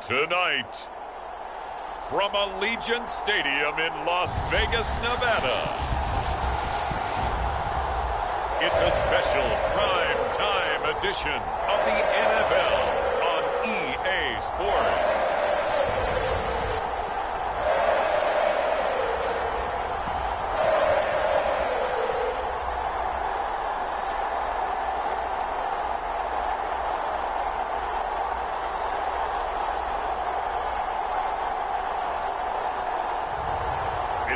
Tonight, from Allegiant Stadium in Las Vegas, Nevada, it's a special prime time edition of the NFL on EA Sports.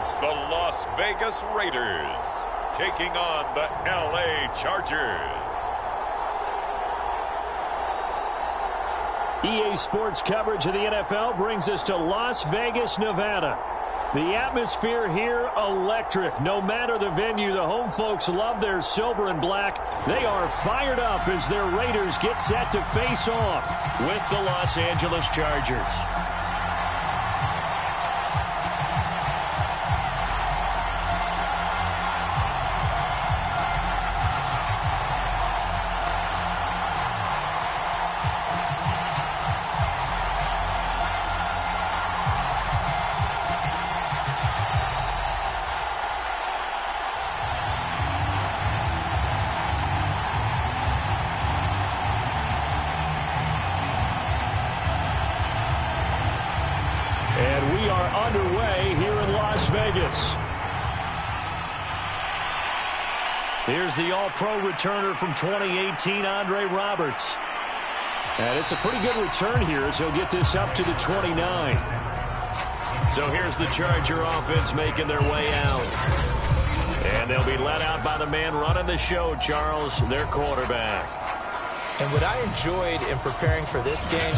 It's the Las Vegas Raiders taking on the LA Chargers. EA Sports coverage of the NFL brings us to Las Vegas, Nevada. The atmosphere here, electric. No matter the venue, the home folks love their silver and black. They are fired up as their Raiders get set to face off with the Los Angeles Chargers. And we are underway here in Las Vegas. Here's the All-Pro returner from 2018, Andre Roberts. And it's a pretty good return here as he'll get this up to the 29. So here's the Charger offense making their way out. And they'll be let out by the man running the show, Charles, their quarterback. And what I enjoyed in preparing for this game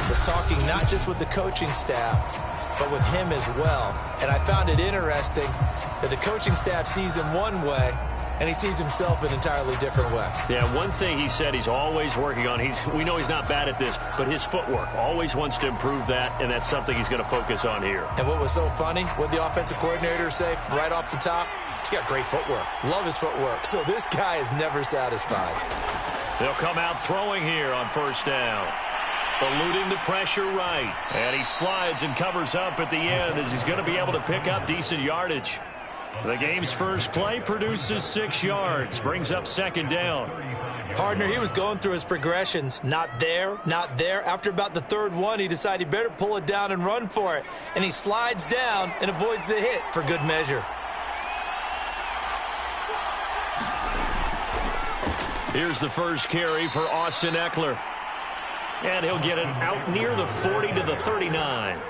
was talking not just with the coaching staff, but with him as well. And I found it interesting that the coaching staff sees him one way, and he sees himself an entirely different way. Yeah, one thing he said he's always working on, we know he's not bad at this, but his footwork, always wants to improve that, and that's something he's going to focus on here. And what was so funny, what the offensive coordinator say right off the top? He's got great footwork. Love his footwork. So this guy is never satisfied. They'll come out throwing here on first down. Eluding the pressure right. And he slides and covers up at the end as he's going to be able to pick up decent yardage. The game's first play produces 6 yards. Brings up second down. Partner, he was going through his progressions. Not there, not there. After about the third one, he decided he better pull it down and run for it. And he slides down and avoids the hit for good measure. Here's the first carry for Austin Eckler. And he'll get it out near the 40 to the 39.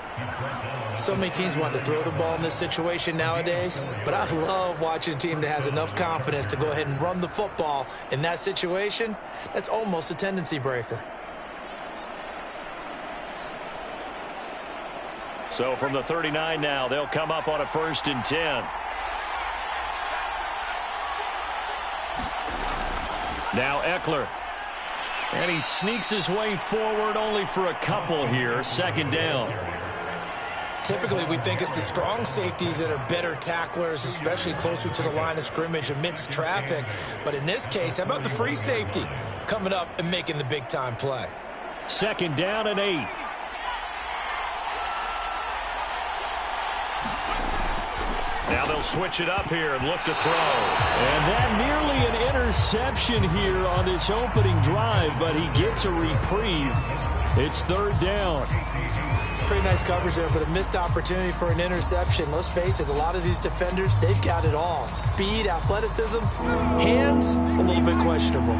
So many teams want to throw the ball in this situation nowadays, but I love watching a team that has enough confidence to go ahead and run the football. In that situation, that's almost a tendency breaker. So from the 39 now, they'll come up on a 1st and 10. Now Eckler. And he sneaks his way forward only for a couple here. Second down. Typically, we think it's the strong safeties that are better tacklers, especially closer to the line of scrimmage amidst traffic. But in this case, how about the free safety coming up and making the big-time play? Second down and 8. Now they'll switch it up here and look to throw. And that nearly an interception here on this opening drive, but he gets a reprieve. It's third down. Pretty nice coverage there, but a missed opportunity for an interception. Let's face it, a lot of these defenders, they've got it all. Speed, athleticism, hands, a little bit questionable.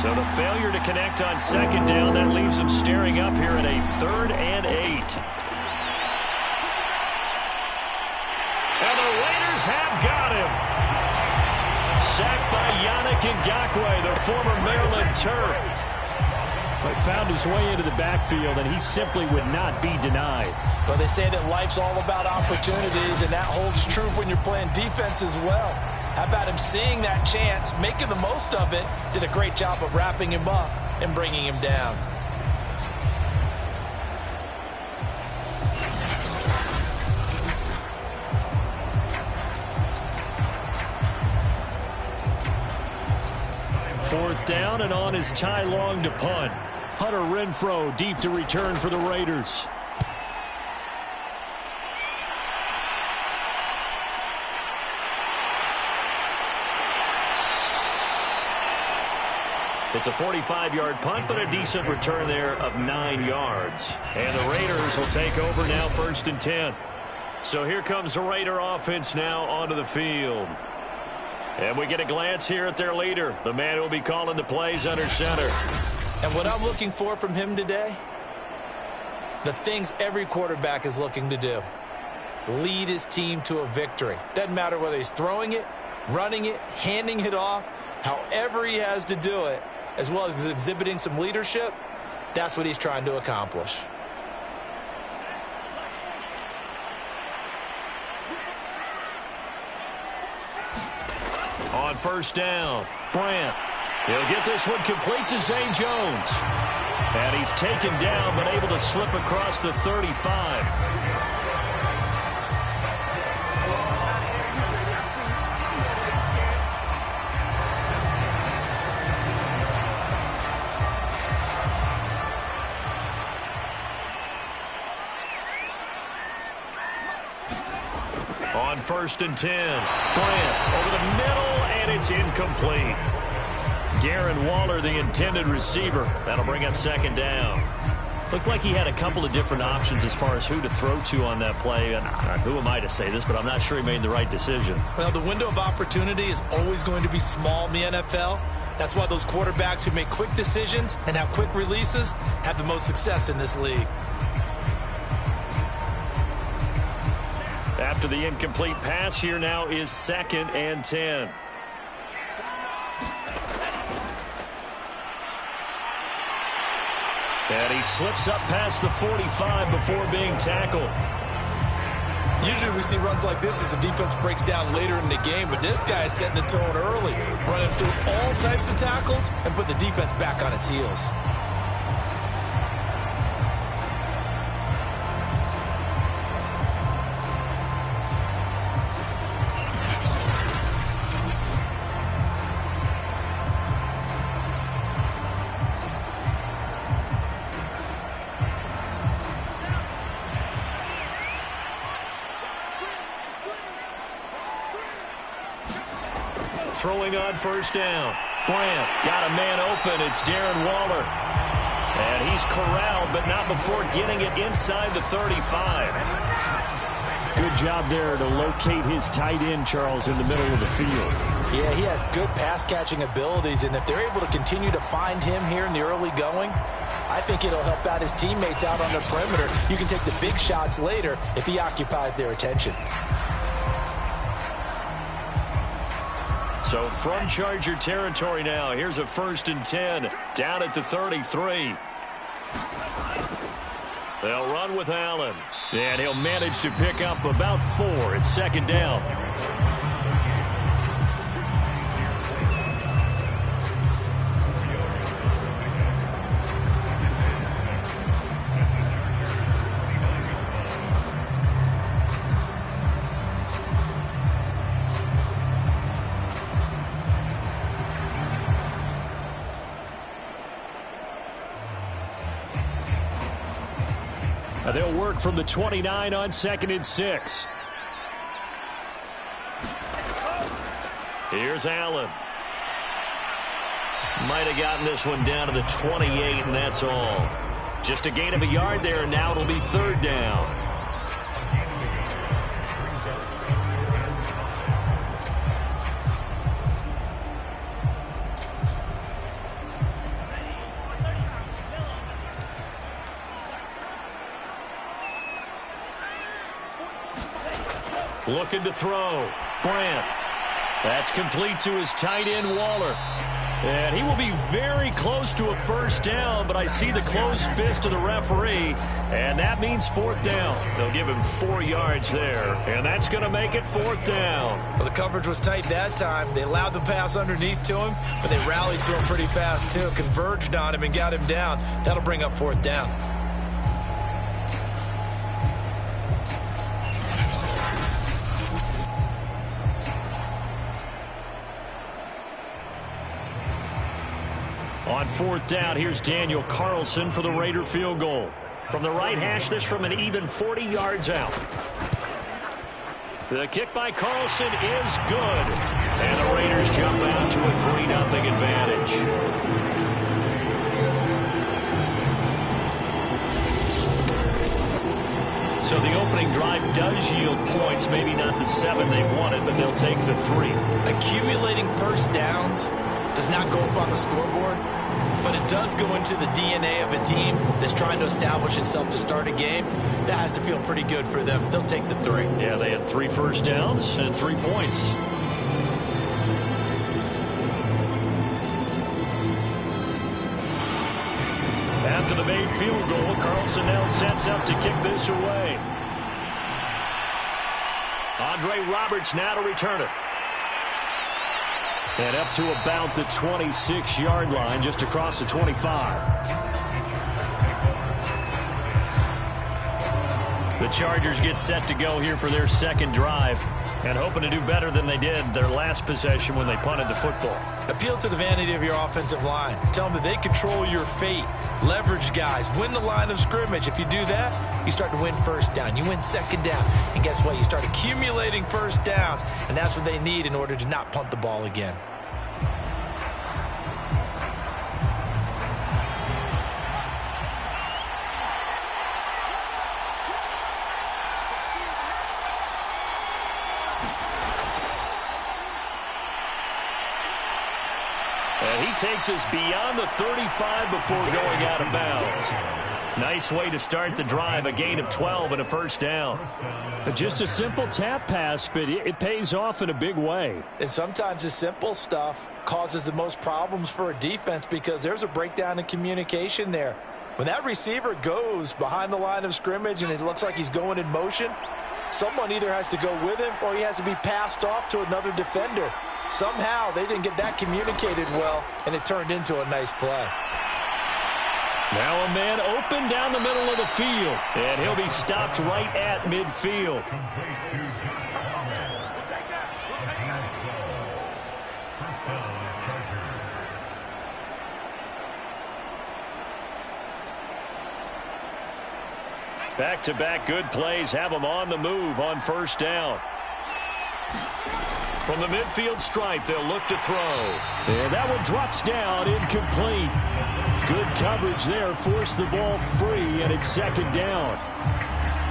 So the failure to connect on second down, that leaves them staring up here at a 3rd and 8. And the Raiders have got him. Sacked by Yannick Ngakoue, the former Maryland Terp. But found his way into the backfield, and he simply would not be denied. Well, they say that life's all about opportunities, and that holds true when you're playing defense as well. How about him seeing that chance, making the most of it, did a great job of wrapping him up and bringing him down. Fourth down, and on is Ty Long to punt. Hunter Renfrow deep to return for the Raiders. It's a 45-yard punt, but a decent return there of 9 yards. And the Raiders will take over now, 1st and 10. So here comes the Raider offense now onto the field. And we get a glance here at their leader, the man who will be calling the plays under center. And what I'm looking for from him today, the things every quarterback is looking to do. Lead his team to a victory. Doesn't matter whether he's throwing it, running it, handing it off, however he has to do it, as well as exhibiting some leadership, that's what he's trying to accomplish. On 1st down, Brandt. He'll get this one complete to Zay Jones. And he's taken down, but able to slip across the 35. On 1st and 10, Brandt over the middle, and it's incomplete. Darren Waller, the intended receiver. That'll bring up 2nd down. Looked like he had a couple of different options as far as who to throw to on that play. And who am I to say this, but I'm not sure he made the right decision. Well, the window of opportunity is always going to be small in the NFL. That's why those quarterbacks who make quick decisions and have quick releases have the most success in this league. After the incomplete pass, here now is 2nd and 10. And he slips up past the 45 before being tackled. Usually we see runs like this as the defense breaks down later in the game, but this guy is setting the tone early, running through all types of tackles and putting the defense back on its heels. Throwing on 1st down. Brandt got a man open. It's Darren Waller. And he's corralled, but not before getting it inside the 35. Good job there to locate his tight end, Charles, in the middle of the field. Yeah, he has good pass-catching abilities, and if they're able to continue to find him here in the early going, I think it'll help out his teammates out on the perimeter. You can take the big shots later if he occupies their attention. So from Charger territory now, here's a 1st and 10 down at the 33. They'll run with Allen, and he'll manage to pick up about 4. It's 2nd down. They'll work from the 29 on 2nd and 6. Here's Allen. Might have gotten this one down to the 28, and that's all. Just a gain of a yard there, and now it'll be 3rd down. Looking to throw. Brandt. That's complete to his tight end, Waller. And he will be very close to a 1st down, but I see the closed fist of the referee, and that means 4th down. They'll give him 4 yards there, and that's going to make it 4th down. Well, the coverage was tight that time. They allowed the pass underneath to him, but they rallied to him pretty fast, too. Converged on him and got him down. That'll bring up 4th down. On 4th down, here's Daniel Carlson for the Raider field goal. From the right hash, this from an even 40 yards out. The kick by Carlson is good. And the Raiders jump out to a 3-0 advantage. So the opening drive does yield points, maybe not the 7 they wanted, but they'll take the 3. Accumulating first downs does not go up on the scoreboard, but it does go into the DNA of a team that's trying to establish itself to start a game. That has to feel pretty good for them. They'll take the 3. Yeah, they had 3 first downs and 3 points. After the made field goal, Carlson now sets up to kick this away. Andre Roberts now to return it. And up to about the 26-yard line, just across the 25. The Chargers get set to go here for their second drive, and hoping to do better than they did their last possession when they punted the football. Appeal to the vanity of your offensive line. Tell them that they control your fate. Leverage guys. Win the line of scrimmage. If you do that, you start to win first down. You win second down. And guess what? You start accumulating first downs. And that's what they need in order to not punt the ball again. And he takes us beyond the 35 before going out of bounds. Nice way to start the drive, a gain of 12 and a first down. Just a simple tap pass, but it pays off in a big way. And sometimes the simple stuff causes the most problems for a defense because there's a breakdown in communication there. When that receiver goes behind the line of scrimmage and it looks like he's going in motion, someone either has to go with him or he has to be passed off to another defender. Somehow they didn't get that communicated well, and it turned into a nice play. Now a man open down the middle of the field, and he'll be stopped right at midfield. Back-to-back good plays have them on the move on first down. From the midfield stripe, they'll look to throw. And that one drops down, incomplete. Good coverage there, forced the ball free, and it's second down.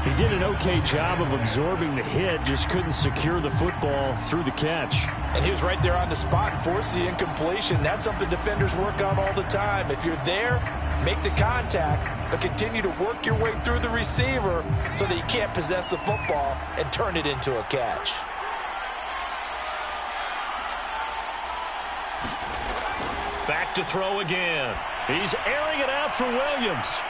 He did an okay job of absorbing the hit, just couldn't secure the football through the catch. And he was right there on the spot and forced the incompletion. That's something defenders work on all the time. If you're there, make the contact, but continue to work your way through the receiver so that you can't possess the football and turn it into a catch. Back to throw again. He's airing it out for Williams.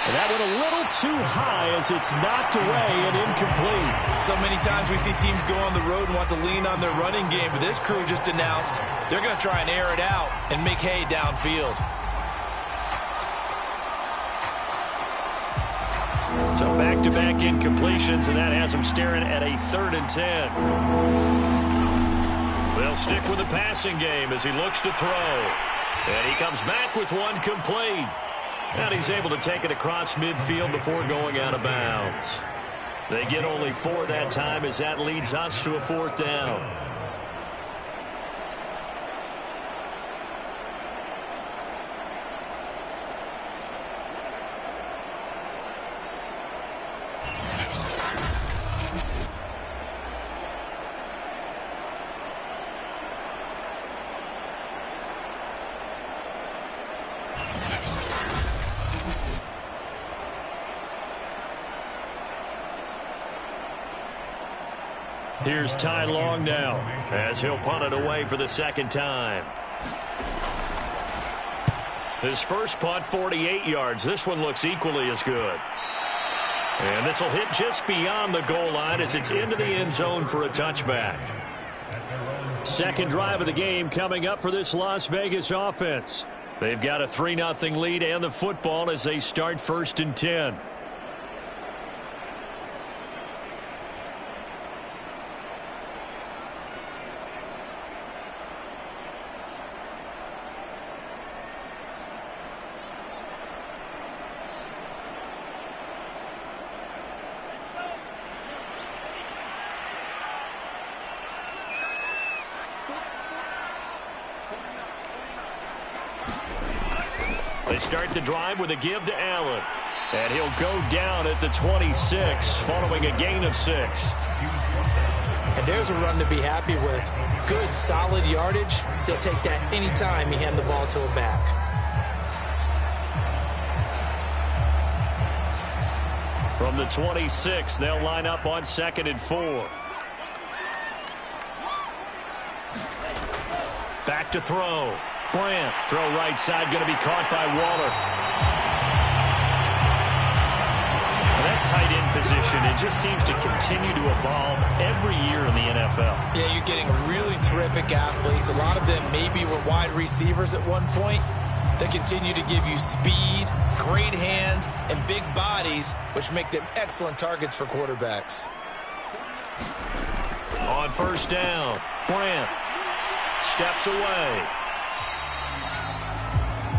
And that went a little too high as it's knocked away and incomplete. So many times we see teams go on the road and want to lean on their running game, but this crew just announced they're going to try and air it out and make hay downfield. So back-to-back incompletions, and that has them staring at a 3rd and 10. They'll stick with the passing game as he looks to throw. And he comes back with one complete. And he's able to take it across midfield before going out of bounds. They get only 4 that time as that leads us to a 4th down. Here's Ty Long now as he'll punt it away for the second time. His first punt, 48 yards. This one looks equally as good. And this will hit just beyond the goal line as it's into the end zone for a touchback. Second drive of the game coming up for this Las Vegas offense. They've got a 3-0 lead and the football as they start 1st and 10. They start the drive with a give to Allen. And he'll go down at the 26 following a gain of 6. And there's a run to be happy with. Good, solid yardage. He'll take that anytime you hand the ball to a back. From the 26, they'll line up on 2nd and 4. Back to throw. Brandt, throw right side, going to be caught by Waller. That tight end position, it just seems to continue to evolve every year in the NFL. Yeah, you're getting really terrific athletes. A lot of them maybe were wide receivers at one point. They continue to give you speed, great hands, and big bodies, which make them excellent targets for quarterbacks. On 1st down, Brandt steps away.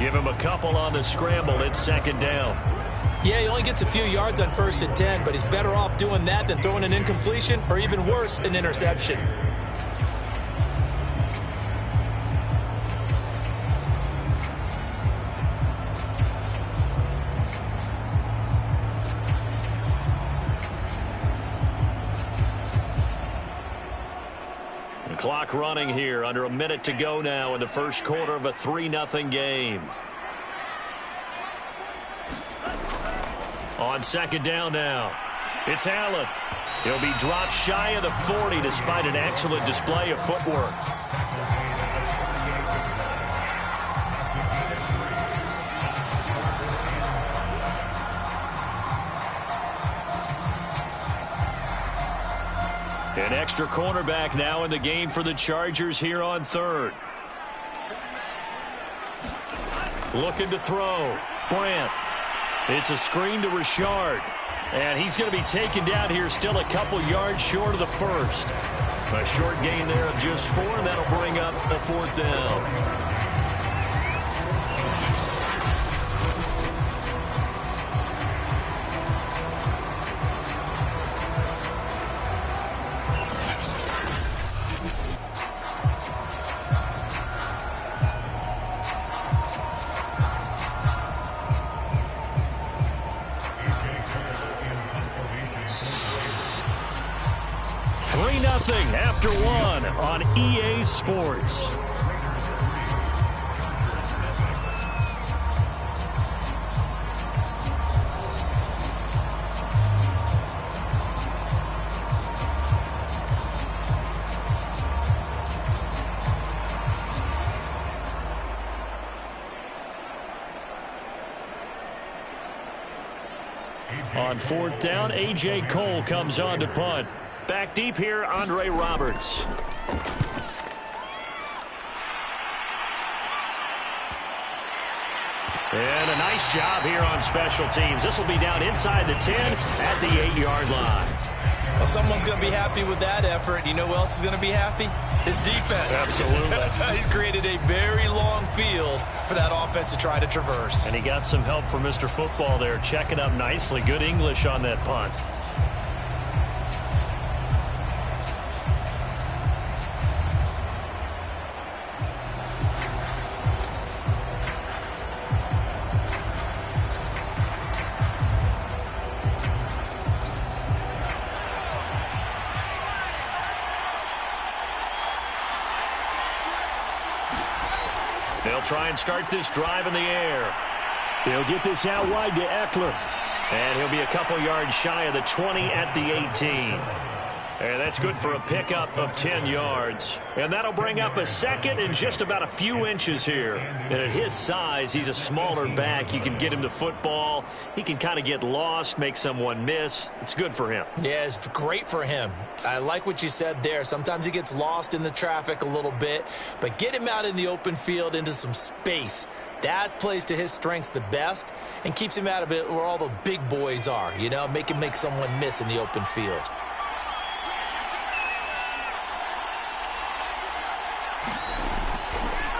Give him a couple on the scramble. It's 2nd down. Yeah, he only gets a few yards on 1st and 10, but he's better off doing that than throwing an incompletion or even worse, an interception. The clock running here, under a minute to go now in the first quarter of a 3-0 game. On 2nd down now, it's Allen. He'll be dropped shy of the 40 despite an excellent display of footwork. An extra cornerback now in the game for the Chargers here on 3rd. Looking to throw. Brandt. It's a screen to Richard. And he's going to be taken down here still a couple yards short of the 1st. A short gain there of just 4, and that'll bring up a 4th down. After 1 on EA Sports. On 4th down, A.J. Cole comes on to punt. Back deep here, Andre Roberts. And a nice job here on special teams. This will be down inside the 10 at the 8-yard line. Well, someone's going to be happy with that effort. You know who else is going to be happy? His defense. Absolutely. He's created a very long field for that offense to try to traverse. And he got some help from Mr. Football there, checking up nicely. Good English on that punt. They'll try and start this drive in the air. They'll get this out wide to Eckler. And he'll be a couple yards shy of the 20 at the 18. And that's good for a pickup of 10 yards. And that'll bring up a 2nd and just about a few inches here. And at his size, he's a smaller back. You can get him the football. He can kind of get lost, make someone miss. It's good for him. Yeah, it's great for him. I like what you said there. Sometimes he gets lost in the traffic a little bit. But get him out in the open field into some space. That plays to his strengths the best and keeps him out of it where all the big boys are. You know, make him make someone miss in the open field.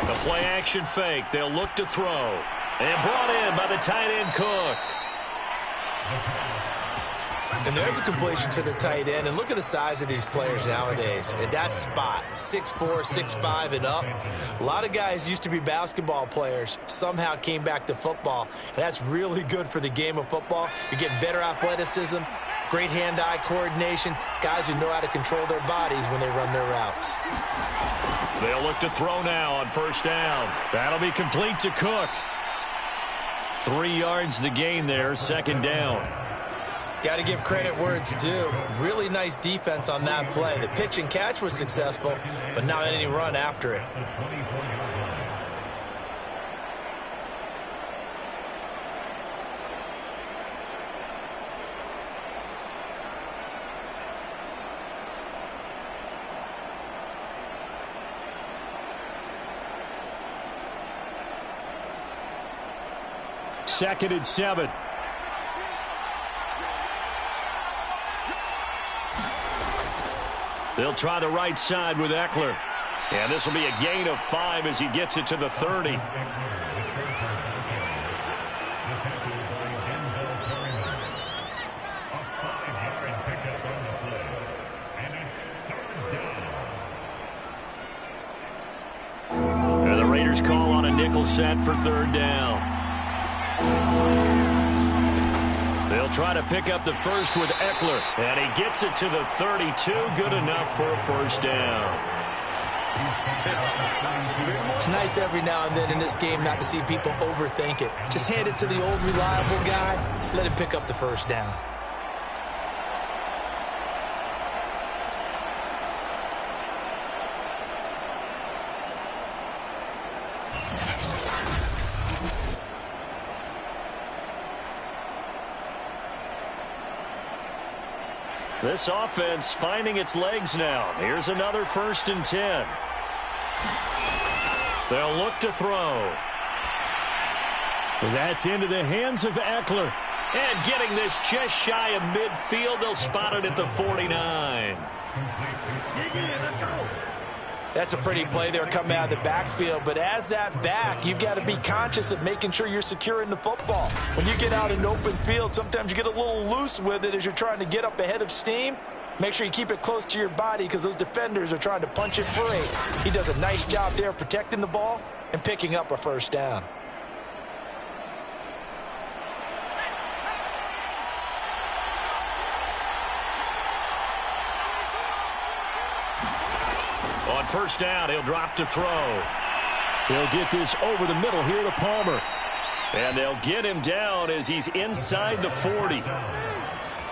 The play-action fake. They'll look to throw. And brought in by the tight end Cook. And there's a completion to the tight end. And look at the size of these players nowadays. At that spot, 6'4", 6'5", and up. A lot of guys used to be basketball players, somehow came back to football. And that's really good for the game of football. You're getting better athleticism, great hand-eye coordination, guys who know how to control their bodies when they run their routes. They'll look to throw now on first down. That'll be complete to Cook. 3 yards the gain there, second down. Got to give credit where it's due. Really nice defense on that play. The pitch and catch was successful, but not any run after it. Second and 7. They'll try the right side with Eckler. And this will be a gain of 5 as he gets it to the 30. And the Raiders call on a nickel set for third down. They'll try to pick up the first with Eckler, and he gets it to the 32. Good enough for a first down. It's nice every now and then in this game not to see people overthink it. Just hand it to the old reliable guy, let him pick up the first down. This offense finding its legs now. Here's another 1st and 10. They'll look to throw. That's into the hands of Eckler. And getting this just shy of midfield, they'll spot it at the 49. That's a pretty play there coming out of the backfield, but as that back, you've got to be conscious of making sure you're securing the football. When you get out in open field, sometimes you get a little loose with it as you're trying to get up ahead of steam. Make sure you keep it close to your body because those defenders are trying to punch it free. He does a nice job there protecting the ball and picking up a first down. On first down, he'll drop to throw. He'll get this over the middle here to Palmer. And they'll get him down as he's inside the 40.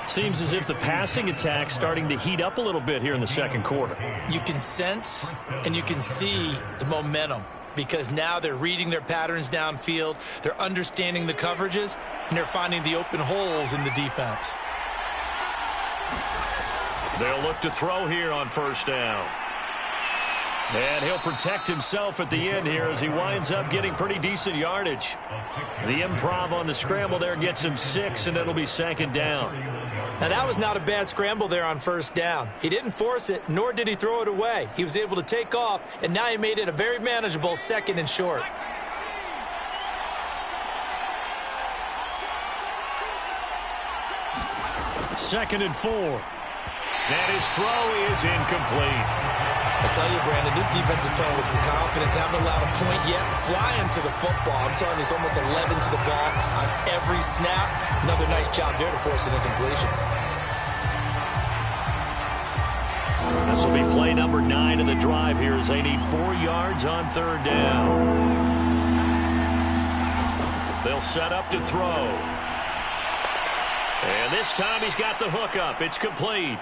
Seems as if the passing attack's starting to heat up a little bit here in the second quarter. You can sense and you can see the momentum because now they're reading their patterns downfield, they're understanding the coverages, and they're finding the open holes in the defense. They'll look to throw here on first down. And he'll protect himself at the end here as he winds up getting pretty decent yardage. The improv on the scramble there gets him 6, and it'll be second down. Now, that was not a bad scramble there on first down. He didn't force it, nor did he throw it away. He was able to take off, and now he made it a very manageable 2nd and short. Second and 4. And his throw is incomplete. I tell you, Brandon, this defense is playing with some confidence. Haven't allowed a point yet. Flying to the football. I'm telling you, it's almost 11 to the ball on every snap. Another nice job there to force an incompletion. This will be play number 9 of the drive here as they need 4 yards on third down. They'll set up to throw. And this time he's got the hook up. It's complete.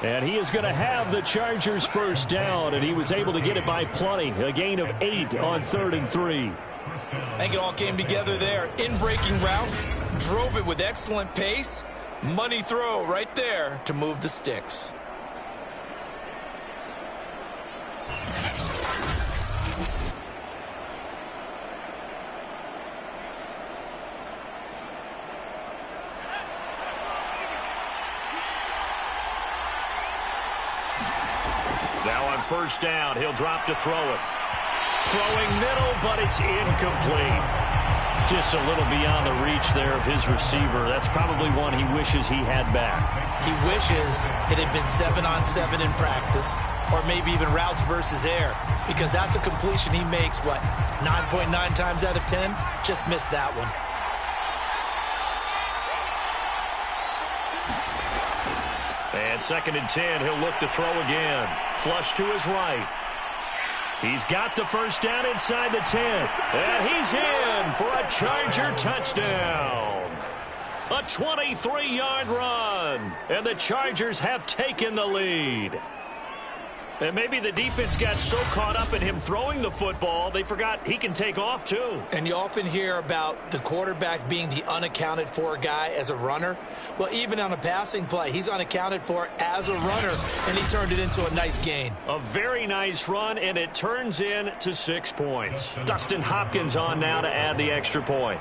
And he is going to have the Chargers first down, and he was able to get it by plenty. A gain of 8 on 3rd and 3. I think it all came together there. In-breaking route, drove it with excellent pace. Money throw right there to move the sticks. Now on first down, he'll drop to throw it. Throwing middle, but it's incomplete. Just a little beyond the reach there of his receiver. That's probably one he wishes he had back. He wishes it had been 7-on-7 in practice, or maybe even routes versus air, because that's a completion he makes, 9.9 times out of 10? Just missed that one. And 2nd and 10, he'll look to throw again. Flush to his right. He's got the first down inside the 10. And he's in for a Charger touchdown. A 23-yard run. And the Chargers have taken the lead. And maybe the defense got so caught up in him throwing the football, they forgot he can take off too. And you often hear about the quarterback being the unaccounted for guy as a runner. Well, even on a passing play, he's unaccounted for as a runner, and he turned it into a nice gain. A very nice run, and it turns into 6 points. Dustin Hopkins on now to add the extra point.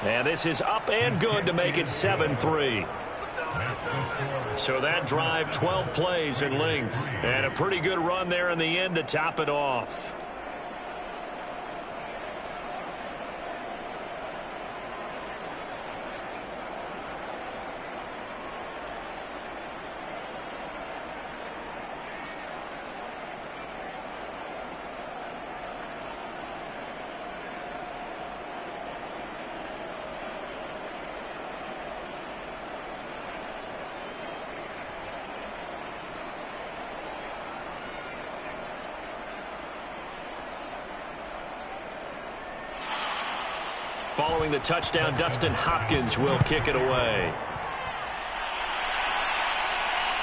And this is up and good to make it 7-3. So that drive, 12 plays in length. And a pretty good run there in the end to top it off. Following the touchdown, Dustin Hopkins will kick it away.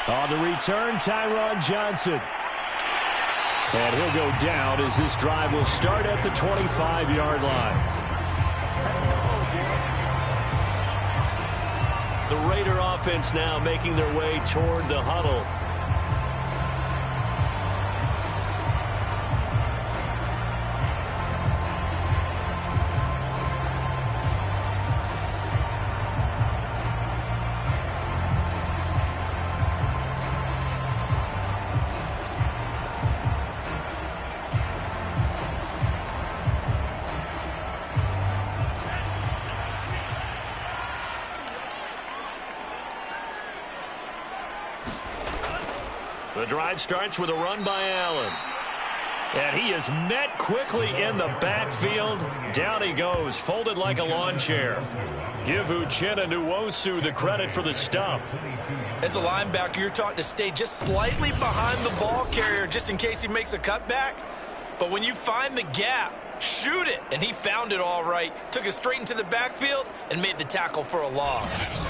On the return, Tyron Johnson. And he'll go down as this drive will start at the 25-yard line. The Raider offense now making their way toward the huddle. The drive starts with a run by Allen. And he is met quickly in the backfield. Down he goes, folded like a lawn chair. Give Uchenna Nwosu the credit for the stuff. As a linebacker, you're taught to stay just slightly behind the ball carrier just in case he makes a cutback. But when you find the gap, shoot it. And he found it all right. Took it straight into the backfield and made the tackle for a loss.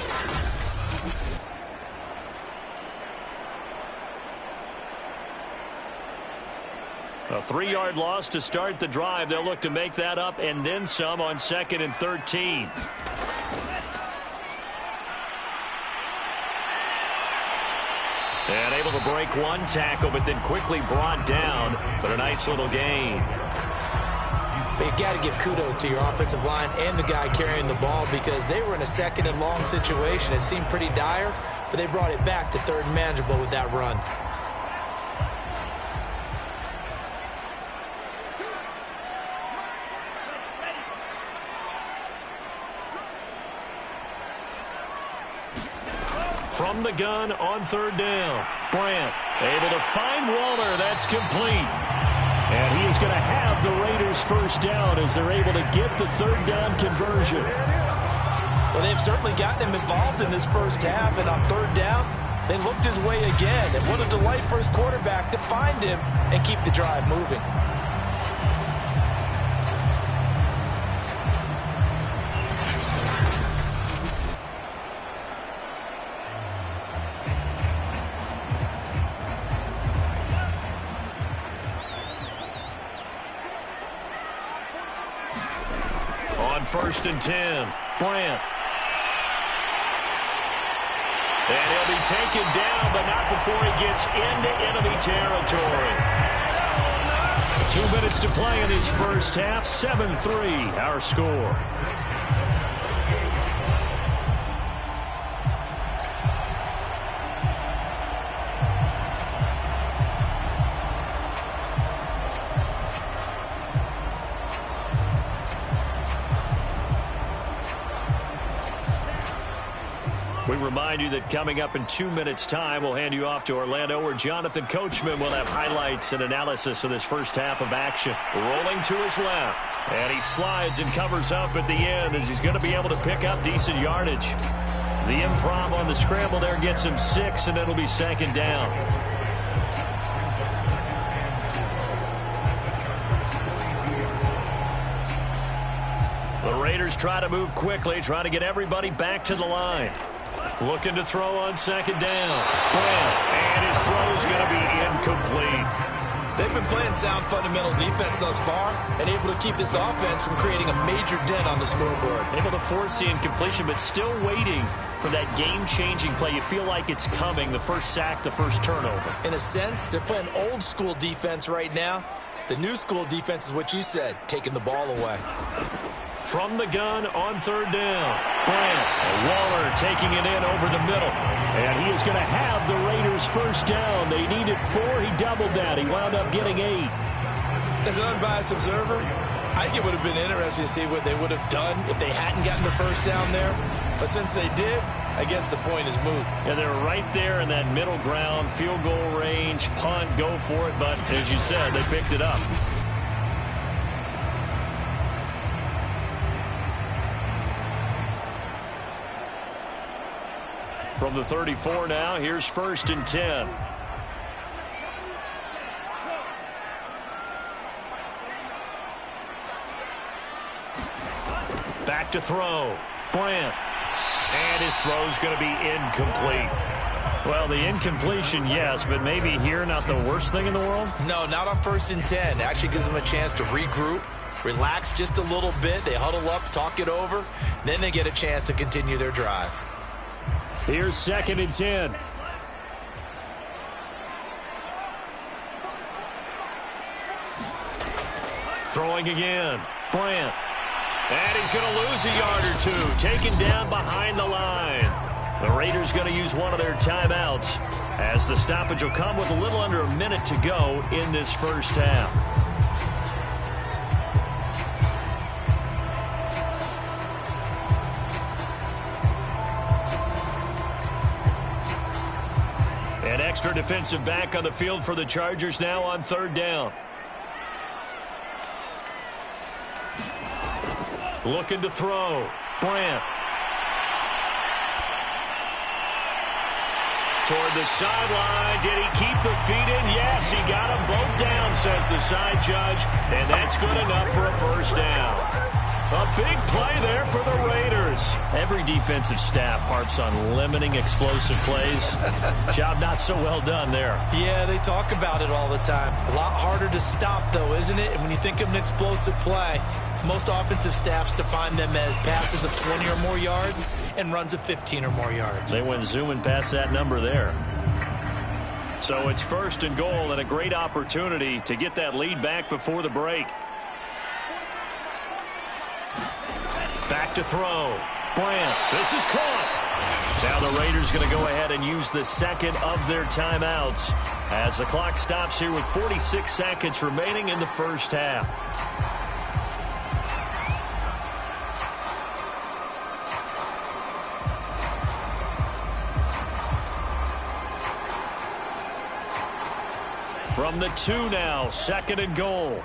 A 3-yard loss to start the drive. They'll look to make that up and then some on 2nd and 13. And able to break one tackle, but then quickly brought down. But a nice little gain. But you got to give kudos to your offensive line and the guy carrying the ball because they were in a 2nd and long situation. It seemed pretty dire, but they brought it back to 3rd and manageable with that run. From the gun on 3rd down. Brandt able to find Waller. That's complete. And he is going to have the Raiders first down as they're able to get the 3rd down conversion. Well, they've certainly gotten him involved in this first half, and on 3rd down, they looked his way again. And what a delight for his quarterback to find him and keep the drive moving. On 1st and 10, Brandt. And he'll be taken down, but not before he gets into enemy territory. 2 minutes to play in his first half. 7-3, our score. We remind you that coming up in 2 minutes' time, we'll hand you off to Orlando, where Jonathan Coachman will have highlights and analysis of this first half of action. Rolling to his left, and he slides and covers up at the end as he's going to be able to pick up decent yardage. The improv on the scramble there gets him 6, and it'll be second down. The Raiders try to move quickly, trying to get everybody back to the line. Looking to throw on second down. And his throw is going to be incomplete. They've been playing sound fundamental defense thus far and able to keep this offense from creating a major dent on the scoreboard. Able to force the incompletion, but still waiting for that game-changing play. You feel like it's coming, the first sack, the first turnover. In a sense, they're playing old-school defense right now. The new school defense is what you said, taking the ball away. From the gun on third down. Waller taking it in over the middle. And he is going to have the Raiders first down. They needed 4. He doubled that. He wound up getting 8. As an unbiased observer, I think it would have been interesting to see what they would have done if they hadn't gotten the first down there. But since they did, I guess the point is moot. Yeah, they're right there in that middle ground, field goal range, punt, go for it. But as you said, they picked it up. From the 34 now, here's 1st and 10. Back to throw. Brandt. And his throw's going to be incomplete. Well, the incompletion, yes, but maybe here not the worst thing in the world? No, not on 1st and 10. It actually gives them a chance to regroup, relax just a little bit. They huddle up, talk it over. Then they get a chance to continue their drive. Here's 2nd and 10. Throwing again. Brandt. And he's going to lose a yard or 2. Taken down behind the line. The Raiders going to use one of their timeouts as the stoppage will come with a little under a minute to go in this first half. An extra defensive back on the field for the Chargers now on third down. Looking to throw. Brandt. Toward the sideline. Did he keep the feet in? Yes, he got them both down, says the side judge. And that's good enough for a first down. A big play there for the Raiders. Every defensive staff harps on limiting explosive plays. Job not so well done there. Yeah, they talk about it all the time. A lot harder to stop, though, isn't it? And when you think of an explosive play, most offensive staffs define them as passes of 20 or more yards and runs of 15 or more yards. They went zooming past that number there. So it's 1st and goal and a great opportunity to get that lead back before the break. Back to throw. Brandt. This is caught. Now the Raiders going to go ahead and use the second of their timeouts as the clock stops here with 46 seconds remaining in the first half. From the 2 now, 2nd and goal.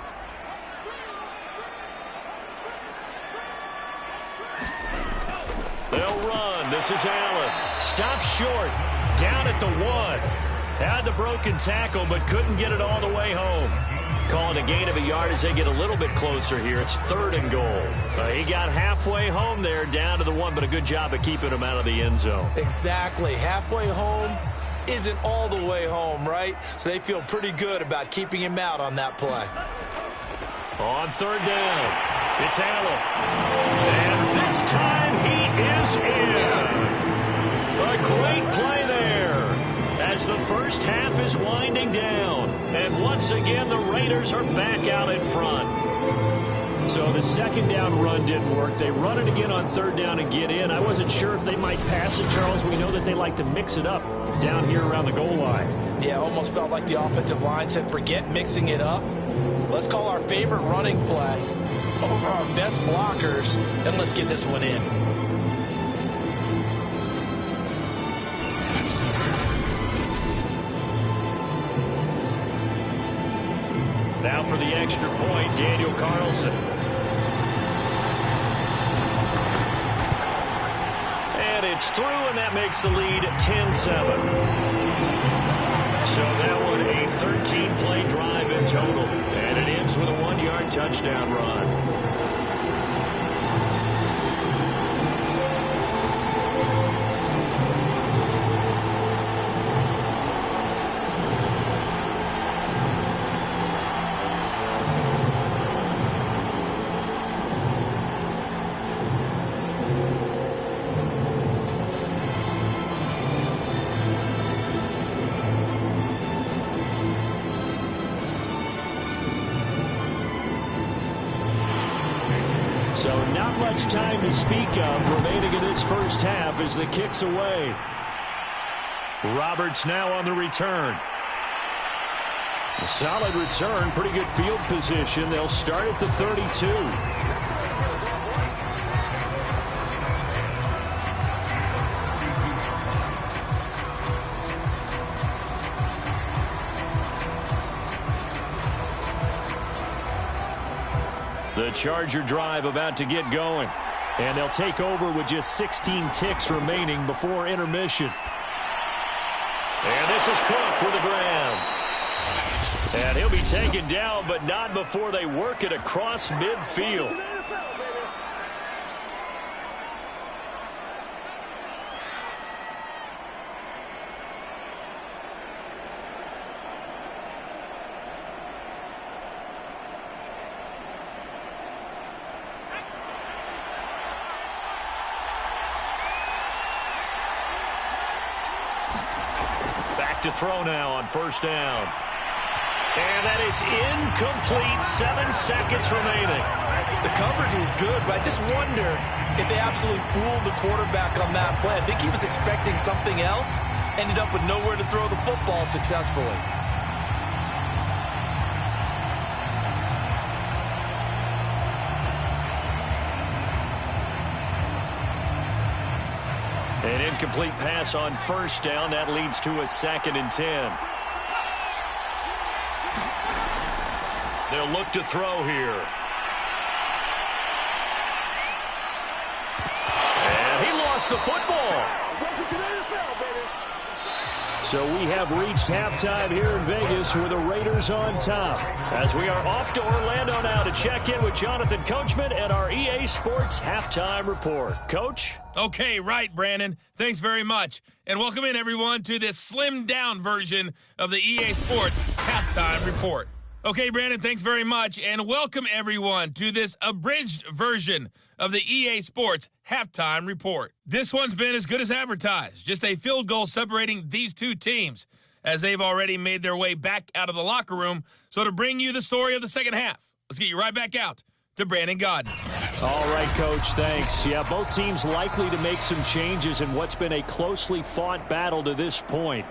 They'll run. This is Allen. Stops short. Down at the 1. Had the broken tackle, but couldn't get it all the way home. Calling a gain of a yard as they get a little bit closer here. It's 3rd and goal. He got halfway home there, down to the 1, but a good job of keeping him out of the end zone. Exactly. Halfway home isn't all the way home, right? So they feel pretty good about keeping him out on that play. On 3rd down, it's Allen. And this time he is in. Yes. A great play there as the first half is winding down. And once again, the Raiders are back out in front. So the 2nd down run didn't work. They run it again on 3rd down and get in. I wasn't sure if they might pass it, Charles. We know that they like to mix it up down here around the goal line. Yeah, almost felt like the offensive line said, forget mixing it up. Let's call our favorite running play over our best blockers, and let's get this one in. Now for the extra point, Daniel Carlson. And it's through, and that makes the lead 10-7. So that one a 13-play drive in total. And it ends with a 1-yard touchdown run. So not much time to speak of remaining in this first half as the kick's away. Roberts now on the return. A solid return, pretty good field position. They'll start at the 32. The Charger drive about to get going. And they'll take over with just 16 ticks remaining before intermission. And this is Cook with a grab. And he'll be taken down, but not before they work it across midfield. To throw now on first down. And that is incomplete. 7 seconds remaining. The coverage was good, but I just wonder if they absolutely fooled the quarterback on that play. I think he was expecting something else, ended up with nowhere to throw the football successfully. An incomplete pass on first down. That leads to a 2nd and 10. They'll look to throw here. And he lost the football. So we have reached halftime here in Vegas with the Raiders on top. As we are off to Orlando now to check in with Jonathan Coachman and our EA Sports Halftime Report. Coach? Okay, right, Brandon. Thanks very much. And welcome in, everyone, to this slimmed-down version of the EA Sports Halftime Report. Okay, Brandon, thanks very much. And welcome, everyone, to this abridged version of the EA Sports Halftime Report. This one's been as good as advertised. Just a field goal separating these two teams as they've already made their way back out of the locker room. So to bring you the story of the second half, let's get you right back out to Brandon Godden. All right, Coach, thanks. Yeah, both teams likely to make some changes in what's been a closely fought battle to this point.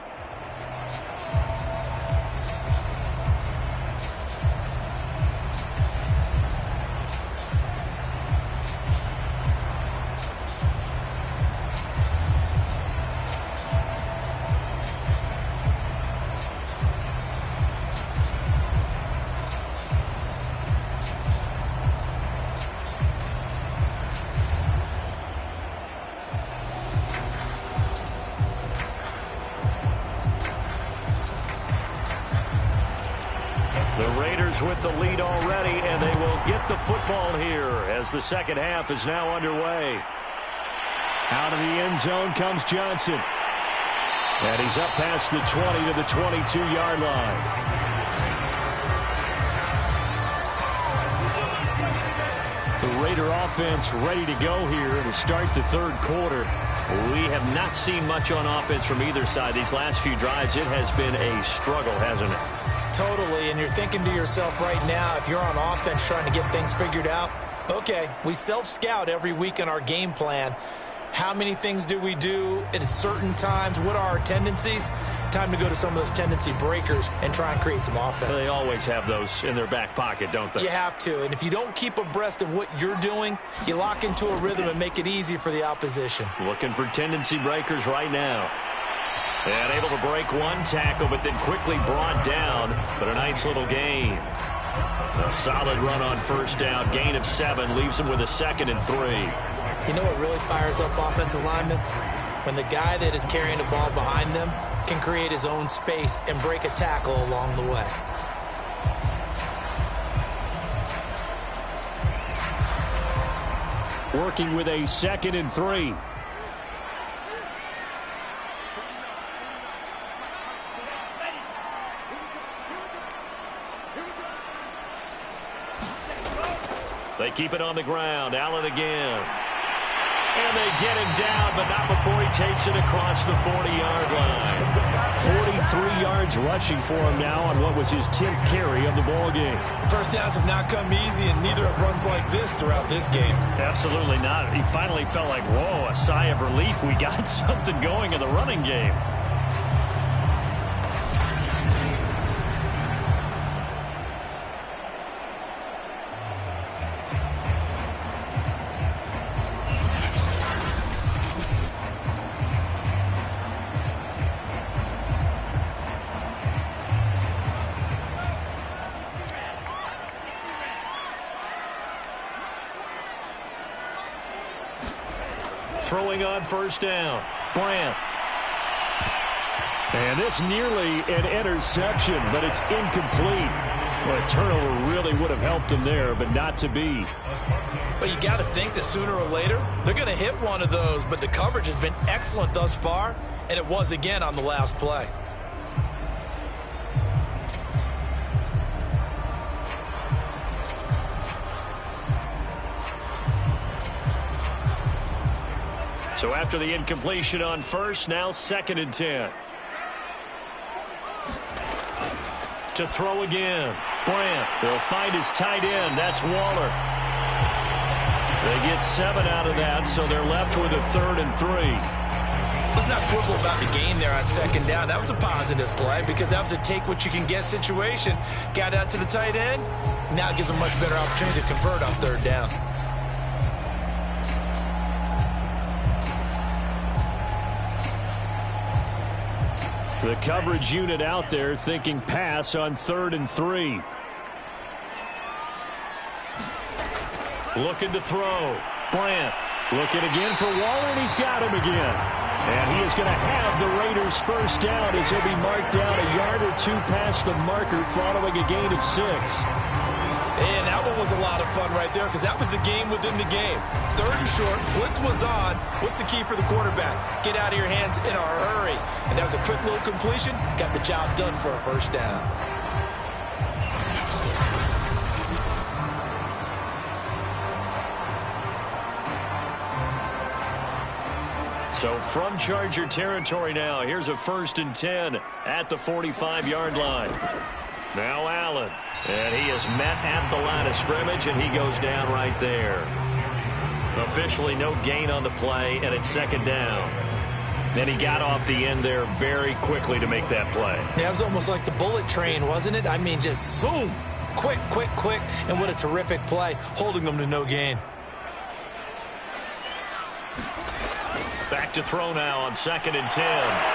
With the lead already, and they will get the football here as the second half is now underway. Out of the end zone comes Johnson. And he's up past the 20 to the 22-yard line. The Raider offense ready to go here to start the third quarter. We have not seen much on offense from either side. These last few drives, it has been a struggle, hasn't it? Totally, and you're thinking to yourself right now, if you're on offense trying to get things figured out, okay, we self-scout every week in our game plan. How many things do we do at certain times? What are our tendencies? Time to go to some of those tendency breakers and try and create some offense. They always have those in their back pocket, don't they? You have to, and if you don't keep abreast of what you're doing, you lock into a rhythm and make it easy for the opposition. Looking for tendency breakers right now. And able to break one tackle, but then quickly brought down. But a nice little gain. A solid run on first down. Gain of 7 leaves him with a 2nd and 3. You know what really fires up offensive linemen? When the guy that is carrying the ball behind them can create his own space and break a tackle along the way. Working with a 2nd and 3. They keep it on the ground. Allen again. And they get him down, but not before he takes it across the 40-yard line. 43 yards rushing for him now on what was his 10th carry of the ball game. First downs have not come easy, and neither have runs like this throughout this game. Absolutely not. He finally felt like, whoa, a sigh of relief. We got something going in the running game. Throwing on first down. Bryant. And this nearly an interception, but it's incomplete. Well, a turnover really would have helped him there, but not to be. But you got to think that sooner or later, they're going to hit one of those, but the coverage has been excellent thus far, and it was again on the last play. So after the incompletion on first, now 2nd and 10. To throw again. Bryant. They'll find his tight end. That's Waller. They get 7 out of that, so they're left with a 3rd and 3. Let's not quibble about the gain there on 2nd down. That was a positive play because that was a take-what-you-can-get situation. Got out to the tight end. Now it gives them a much better opportunity to convert on 3rd down. The coverage unit out there thinking pass on 3rd and 3. Looking to throw. Bryant looking again for Waller, and he's got him again. And he is going to have the Raiders first down as he'll be marked down a yard or 2 past the marker following a gain of 6. And that one was a lot of fun right there because that was the game within the game. 3rd and short, blitz was on. What's the key for the quarterback? Get out of your hands in a hurry. And that was a quick little completion. Got the job done for a first down. So from Charger territory now, here's a 1st and 10 at the 45-yard line. Now Allen, and he is met at the line of scrimmage, and he goes down right there. Officially no gain on the play, and it's 2nd down. Then he got off the end there very quickly to make that play. Yeah, it was almost like the bullet train, wasn't it? I mean, just zoom, quick, quick, quick, and what a terrific play, holding them to no gain. Back to throw now on 2nd and 10.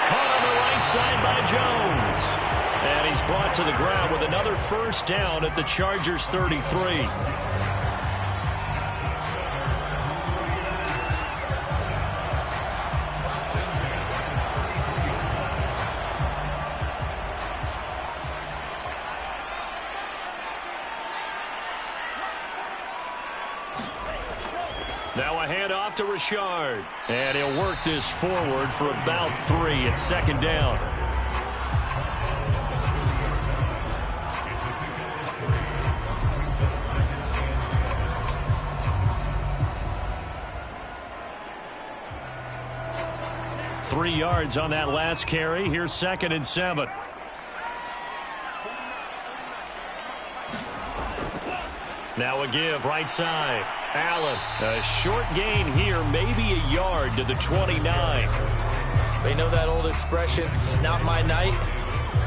Caught on the right side by Jones. And he's brought to the ground with another first down at the Chargers' 33. Now a handoff to Richard. And he'll work this forward for about 3 at 2nd down. Three yards on that last carry. Here's 2nd and 7. Now a give right side. Allen, a short gain here, maybe a yard to the 29. They know that old expression, it's not my night.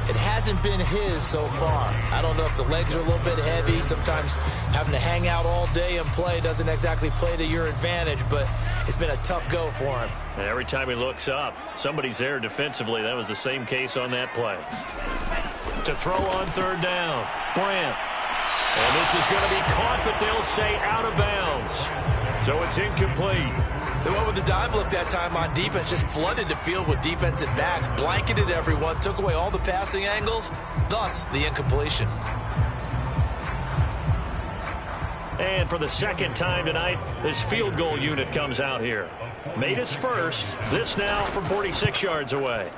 It hasn't been his so far. I don't know if the legs are a little bit heavy. Sometimes having to hang out all day and play doesn't exactly play to your advantage, but it's been a tough go for him. Every time he looks up, somebody's there defensively. That was the same case on that play. To throw on 3rd down, Bryant. And this is going to be caught, but they'll say out of bounds. So it's incomplete. They went with the dive look that time on defense, just flooded the field with defensive backs, blanketed everyone, took away all the passing angles, thus the incompletion. And for the second time tonight, this field goal unit comes out here. Made his first. This now from 46 yards away.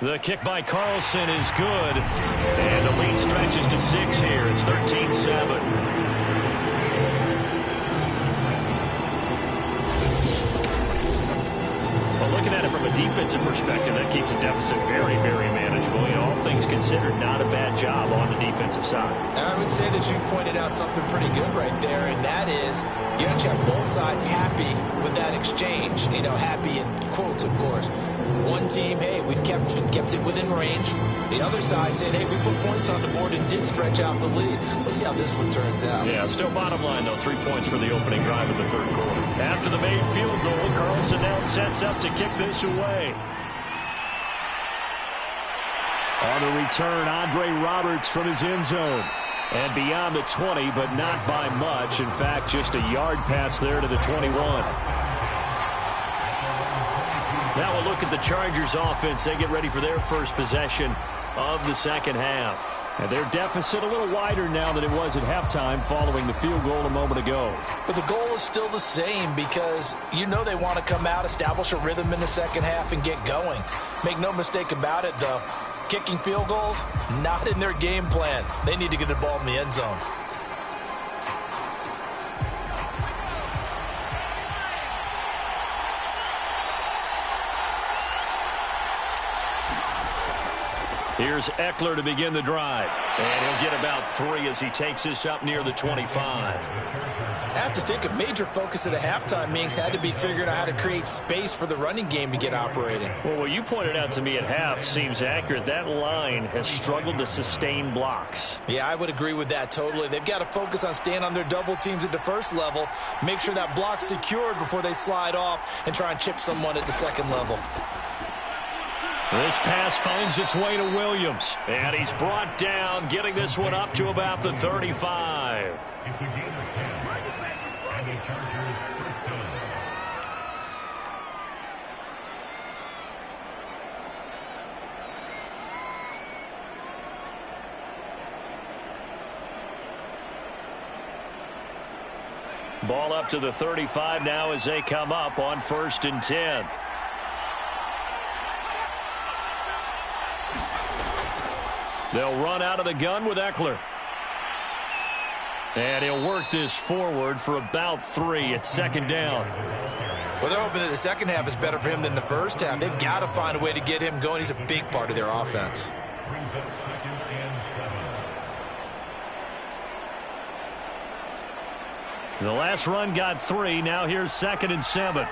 The kick by Carlson is good. And the lead stretches to 6 here. It's 13-7. Looking at it from a defensive perspective, that keeps the deficit very, very manageable. You know, all things considered, not a bad job on the defensive side. I would say that you pointed out something pretty good right there, and that is you actually have both sides happy with that exchange. You know, happy in quotes, of course. One team, hey, we've kept it within range. The other side saying, hey, we put points on the board and did stretch out the lead. Let's see how this one turns out. Yeah, still bottom line, though, 3 points for the opening drive of the third quarter. After the made field goal, Carlson now sets up to kick this away. On the return, Andre Roberts from his end zone. And beyond the 20, but not by much. In fact, just a yard pass there to the 21. Now we'll look at the Chargers offense. They get ready for their first possession of the second half. And their deficit a little wider now than it was at halftime following the field goal a moment ago. But the goal is still the same because you know they want to come out, establish a rhythm in the second half, and get going. Make no mistake about it, though. Kicking field goals, not in their game plan. They need to get the ball in the end zone. Here's Eckler to begin the drive. And he'll get about 3 as he takes this up near the 25. I have to think a major focus of the halftime meetings had to be figuring out how to create space for the running game to get operating. Well, what you pointed out to me at half seems accurate. That line has struggled to sustain blocks. Yeah, I would agree with that totally. They've got to focus on staying on their double teams at the first level, make sure that block's secured before they slide off and try and chip someone at the second level. This pass finds its way to Williams. And he's brought down, getting this one up to about the 35. Ball up to the 35 now as they come up on 1st and 10. They'll run out of the gun with Eckler. And he'll work this forward for about 3 at 2nd down. Well, they're hoping that the second half is better for him than the first half. They've got to find a way to get him going. He's a big part of their offense. The last run got 3. Now here's 2nd and 7.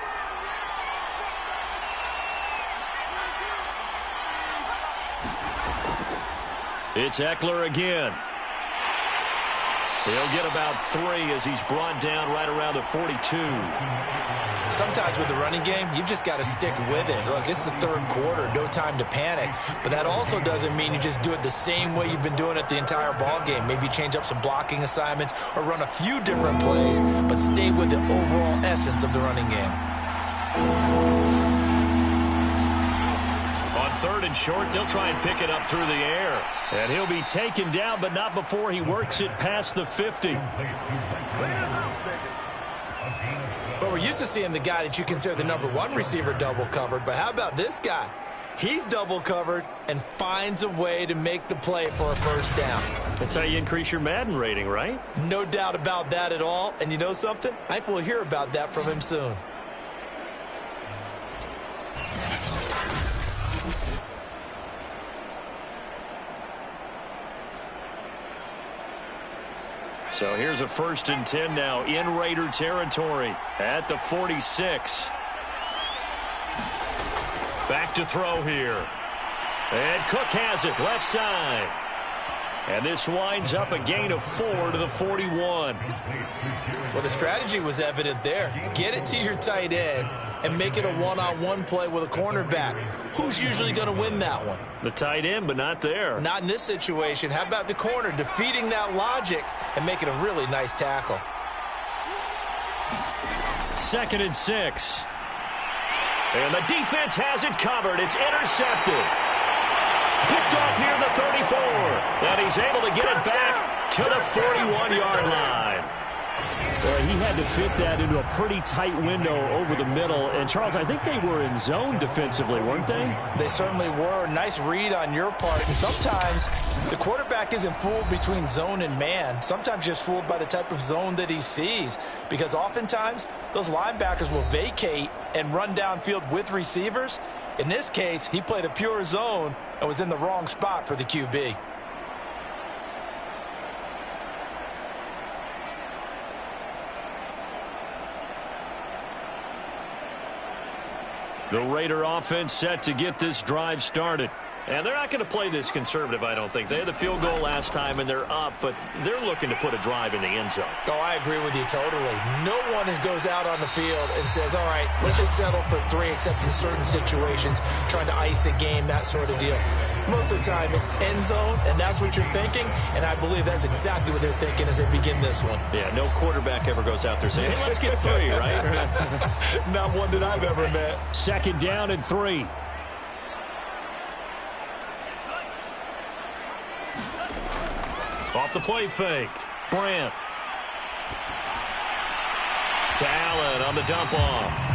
It's Eckler again. He'll get about 3 as he's brought down right around the 42. Sometimes with the running game, you've just got to stick with it. Look, it's the third quarter, no time to panic. But that also doesn't mean you just do it the same way you've been doing it the entire ball game. Maybe change up some blocking assignments or run a few different plays, but stay with the overall essence of the running game. 3rd and short, they'll try and pick it up through the air. And he'll be taken down, but not before he works it past the 50. But we're used to seeing the guy that you consider the #1 receiver double covered. But how about this guy? He's double covered and finds a way to make the play for a first down. That's how you increase your Madden rating, right? No doubt about that at all. And you know something? I think we'll hear about that from him soon. So here's a 1st and 10 now in Raider territory at the 46. Back to throw here. And Cook has it left side. And this winds up a gain of 4 to the 41. Well, the strategy was evident there. Get it to your tight end and make it a one-on-one play with a cornerback. Who's usually going to win that one? The tight end, but not there. Not in this situation. How about the corner defeating that logic and making a really nice tackle? 2nd and 6. And the defense has it covered. It's intercepted. Picked off near the 34. And he's able to get it back to the 41-yard line. Well, he had to fit that into a pretty tight window over the middle. And, Charles, I think they were in zone defensively, weren't they? They certainly were. Nice read on your part. And sometimes the quarterback isn't fooled between zone and man. Sometimes just fooled by the type of zone that he sees. Because oftentimes those linebackers will vacate and run downfield with receivers. In this case, he played a pure zone and was in the wrong spot for the QB. The Raider offense set to get this drive started. And they're not going to play this conservative, I don't think. They had the field goal last time, and they're up, but they're looking to put a drive in the end zone. Oh, I agree with you totally. No one goes out on the field and says, all right, let's just settle for 3, except in certain situations, trying to ice a game, that sort of deal. Most of the time, it's end zone, and that's what you're thinking, and I believe that's exactly what they're thinking as they begin this one. Yeah, no quarterback ever goes out there saying, hey, let's get 3, right? Not one that I've ever met. 2nd down and 3. Off the play fake. Brandt. To Allen on the dump off.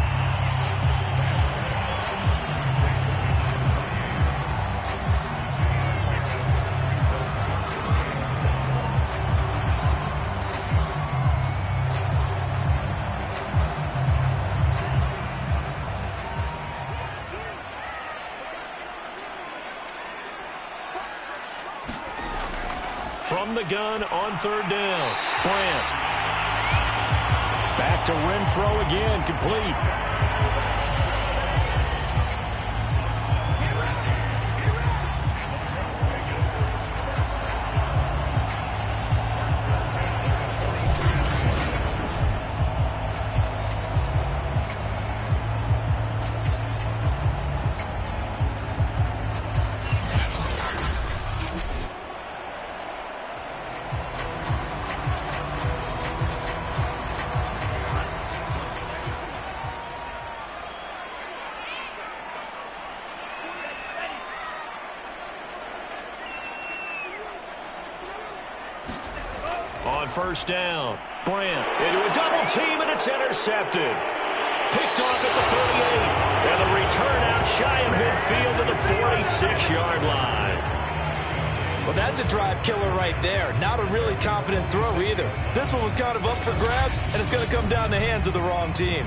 From the gun on 3rd down. Brandt. Back to Renfro again, complete. On 1st down, Brandt into a double team, and it's intercepted. Picked off at the 38. And the return out shy of midfield to the 46-yard line. Well, that's a drive killer right there. Not a really confident throw either. This one was kind of up for grabs, and it's going to come down the hands of the wrong team.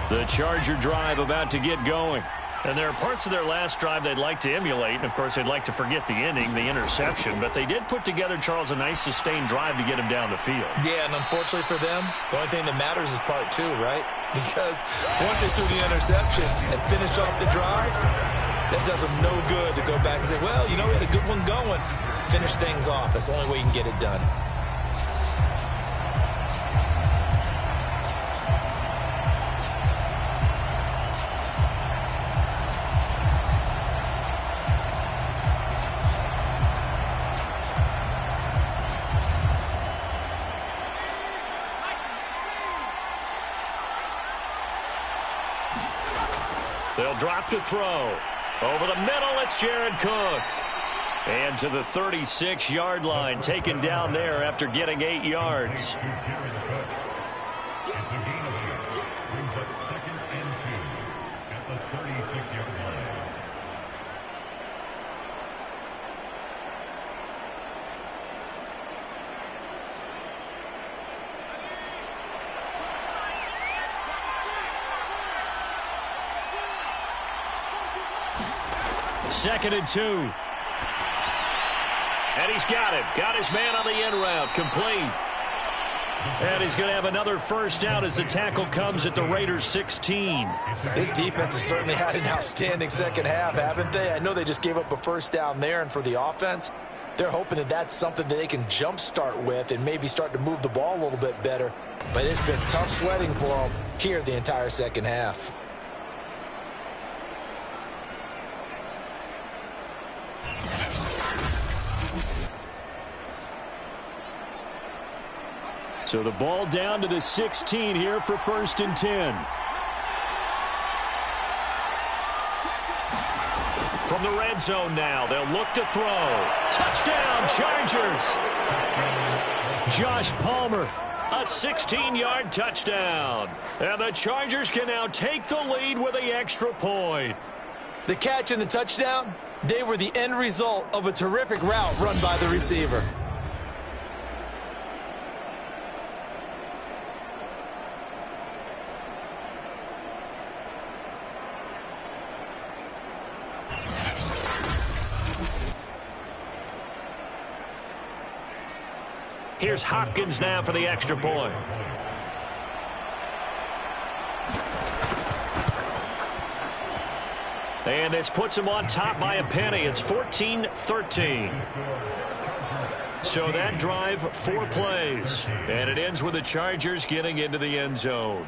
The Charger drive about to get going. And there are parts of their last drive they'd like to emulate. And, of course, they'd like to forget the ending, the interception. But they did put together, Charles, a nice sustained drive to get him down the field. Yeah, and unfortunately for them, the only thing that matters is part 2, right? Because once they threw the interception and finished off the drive, that does them no good to go back and say, well, you know, we had a good one going. Finish things off. That's the only way you can get it done. They'll drop to throw. Over the middle, it's Jared Cook. And to the 36-yard line, taken down there after getting 8 yards. 2nd and 2. And he's got him. Got his man on the end route. Complete. And he's going to have another first down as the tackle comes at the Raiders' 16. This defense has certainly had an outstanding second half, haven't they? I know they just gave up a first down there, and for the offense, they're hoping that that's something that they can jumpstart with and maybe start to move the ball a little bit better. But it's been tough sledding for them here the entire second half. So the ball down to the 16 here for 1st and 10. From the red zone now, they'll look to throw. Touchdown, Chargers! Josh Palmer, a 16-yard touchdown. And the Chargers can now take the lead with the extra point. The catch and the touchdown, they were the end result of a terrific route run by the receiver. Here's Hopkins now for the extra point. And this puts him on top by a penny. It's 14-13. So that drive, 4 plays. And it ends with the Chargers getting into the end zone.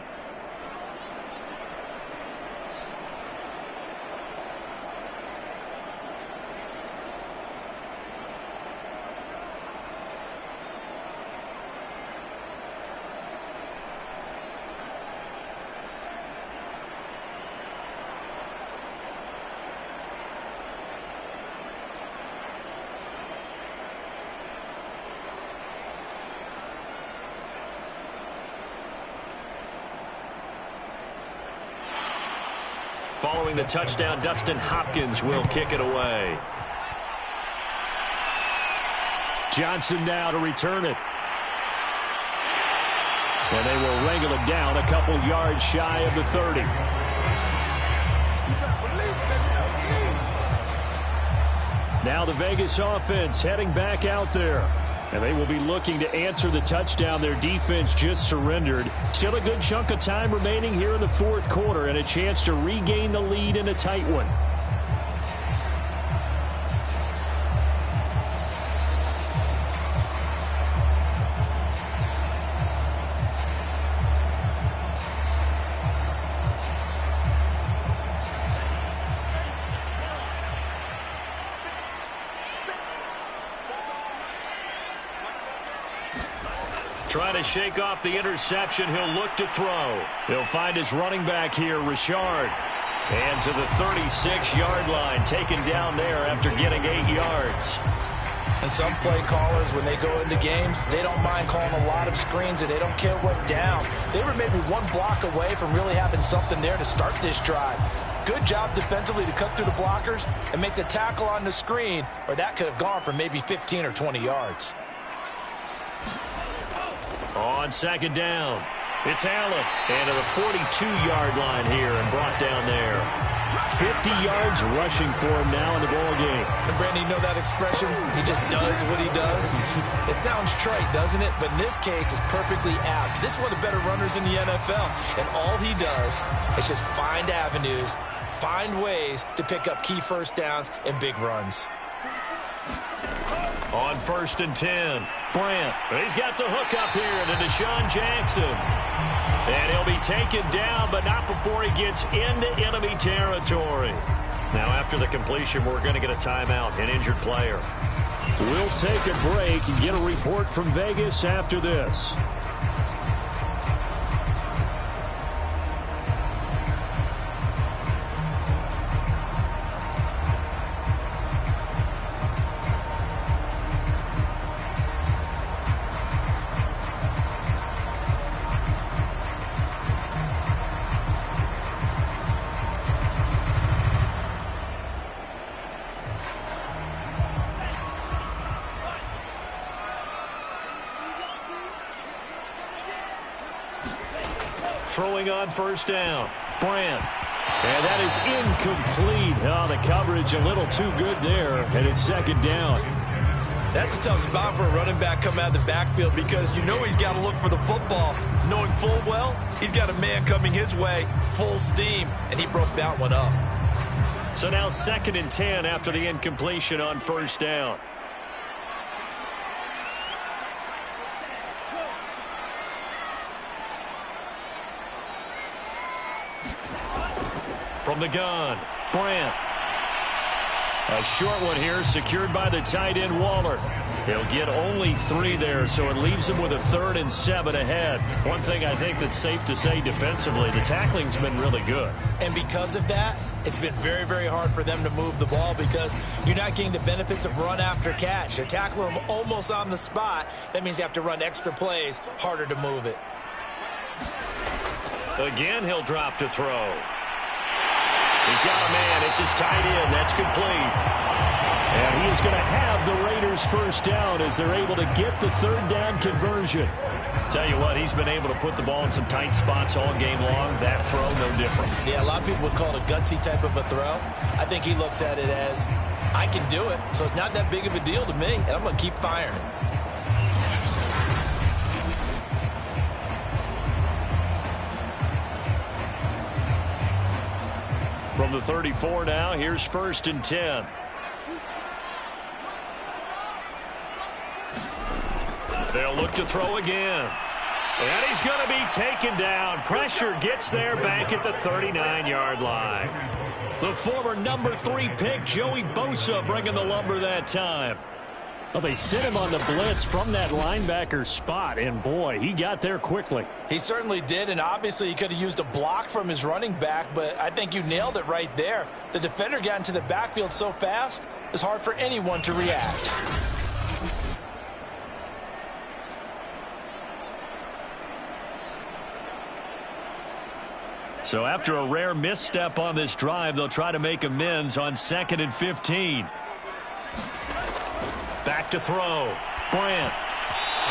Following the touchdown, Dustin Hopkins will kick it away. Johnson now to return it. And they will wrangle it down a couple yards shy of the 30. Now the Vegas offense heading back out there. And they will be looking to answer the touchdown their defense just surrendered. Still a good chunk of time remaining here in the 4th quarter and a chance to regain the lead in a tight one. Trying to shake off the interception. He'll look to throw. He'll find his running back here, Richard. And to the 36-yard line, taken down there after getting 8 yards. And some play callers, when they go into games, they don't mind calling a lot of screens, and they don't care what down. They were maybe 1 block away from really having something there to start this drive. Good job defensively to cut through the blockers and make the tackle on the screen, or that could have gone for maybe 15 or 20 yards. On 2nd down, it's Allen. And to the 42-yard line here and brought down there. 50 yards rushing for him now in the ball game. And Brandon, you know that expression? He just does what he does. It sounds trite, doesn't it? But in this case, it's perfectly apt. This is one of the better runners in the NFL. And all he does is just find avenues, find ways to pick up key first downs and big runs. On 1st and 10, Brandt. He's got the hook up here to Deshaun Jackson. And he'll be taken down, but not before he gets into enemy territory. Now, after the completion, we're going to get a timeout, an injured player. We'll take a break and get a report from Vegas after this. Throwing on 1st down, Brandt. And that is incomplete. Oh, the coverage a little too good there, and it's second down. That's a tough spot for a running back coming out of the backfield because you know he's got to look for the football, knowing full well he's got a man coming his way, full steam, and he broke that one up. So now 2nd and 10 after the incompletion on first down. From the gun, Brandt. A short one here, secured by the tight end, Waller. He'll get only 3 there, so it leaves him with a 3rd and 7 ahead. One thing I think that's safe to say defensively, the tackling's been really good. And because of that, it's been very, very hard for them to move the ball because you're not getting the benefits of run after catch. They tackle him almost on the spot. That means you have to run extra plays, harder to move it. Again, he'll drop to throw. He's got a man. It's his tight end. That's complete. And he is going to have the Raiders first down as they're able to get the 3rd down conversion. Tell you what, he's been able to put the ball in some tight spots all game long. That throw, no different. Yeah, a lot of people would call it a gutsy type of a throw. I think he looks at it as, I can do it, so it's not that big of a deal to me, and I'm going to keep firing. From the 34 now, here's 1st and 10. They'll look to throw again. And he's going to be taken down. Pressure gets there back at the 39-yard line. The former number 3 pick, Joey Bosa, bringing the lumber that time. Well, they sent him on the blitz from that linebacker spot, and boy, he got there quickly. He certainly did, and obviously he could have used a block from his running back, but I think you nailed it right there. The defender got into the backfield so fast, it's hard for anyone to react. So after a rare misstep on this drive, they'll try to make amends on 2nd and 15. Back to throw. Brandt.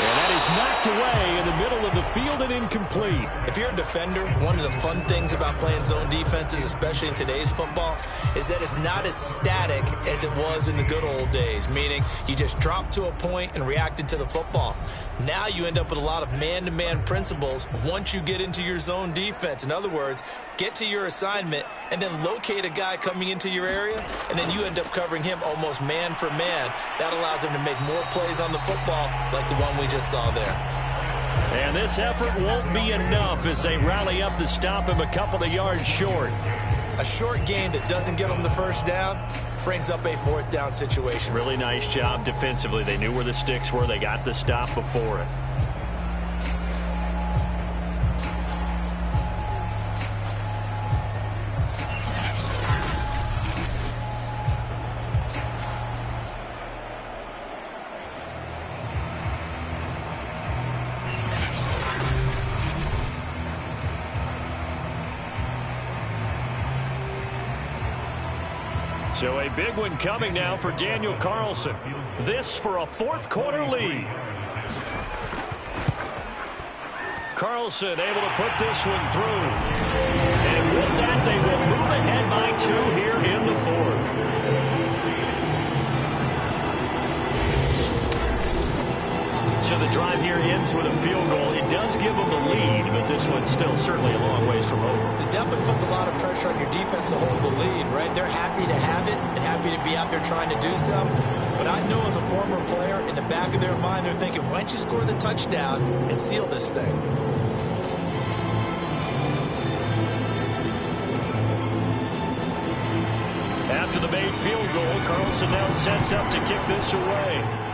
And that is knocked away in the middle of the field and incomplete. If you're a defender, one of the fun things about playing zone defenses, especially in today's football, is that it's not as static as it was in the good old days, meaning you just dropped to a point and reacted to the football. Now you end up with a lot of man-to-man principles once you get into your zone defense. In other words, get to your assignment and then locate a guy coming into your area, and then you end up covering him almost man for man. That allows him to make more plays on the football like the one we just saw there. And this effort won't be enough as they rally up to stop him a couple of yards short. A short gain that doesn't get them the first down brings up a 4th down situation. Really nice job defensively. They knew where the sticks were. They got the stop before it. So a big one coming now for Daniel Carlson. This for a 4th quarter lead. Carlson able to put this one through. And with that, they will move ahead by 2 here in the 4th. So the drive here ends with a field goal. It does give them the lead, but this one's still certainly a long ways from over. It definitely puts a lot of pressure on your defense to hold the lead, right? They're happy to have it and happy to be out there trying to do so. But I know as a former player, in the back of their mind, they're thinking, why don't you score the touchdown and seal this thing? After the made field goal, Carlson now sets up to kick this away.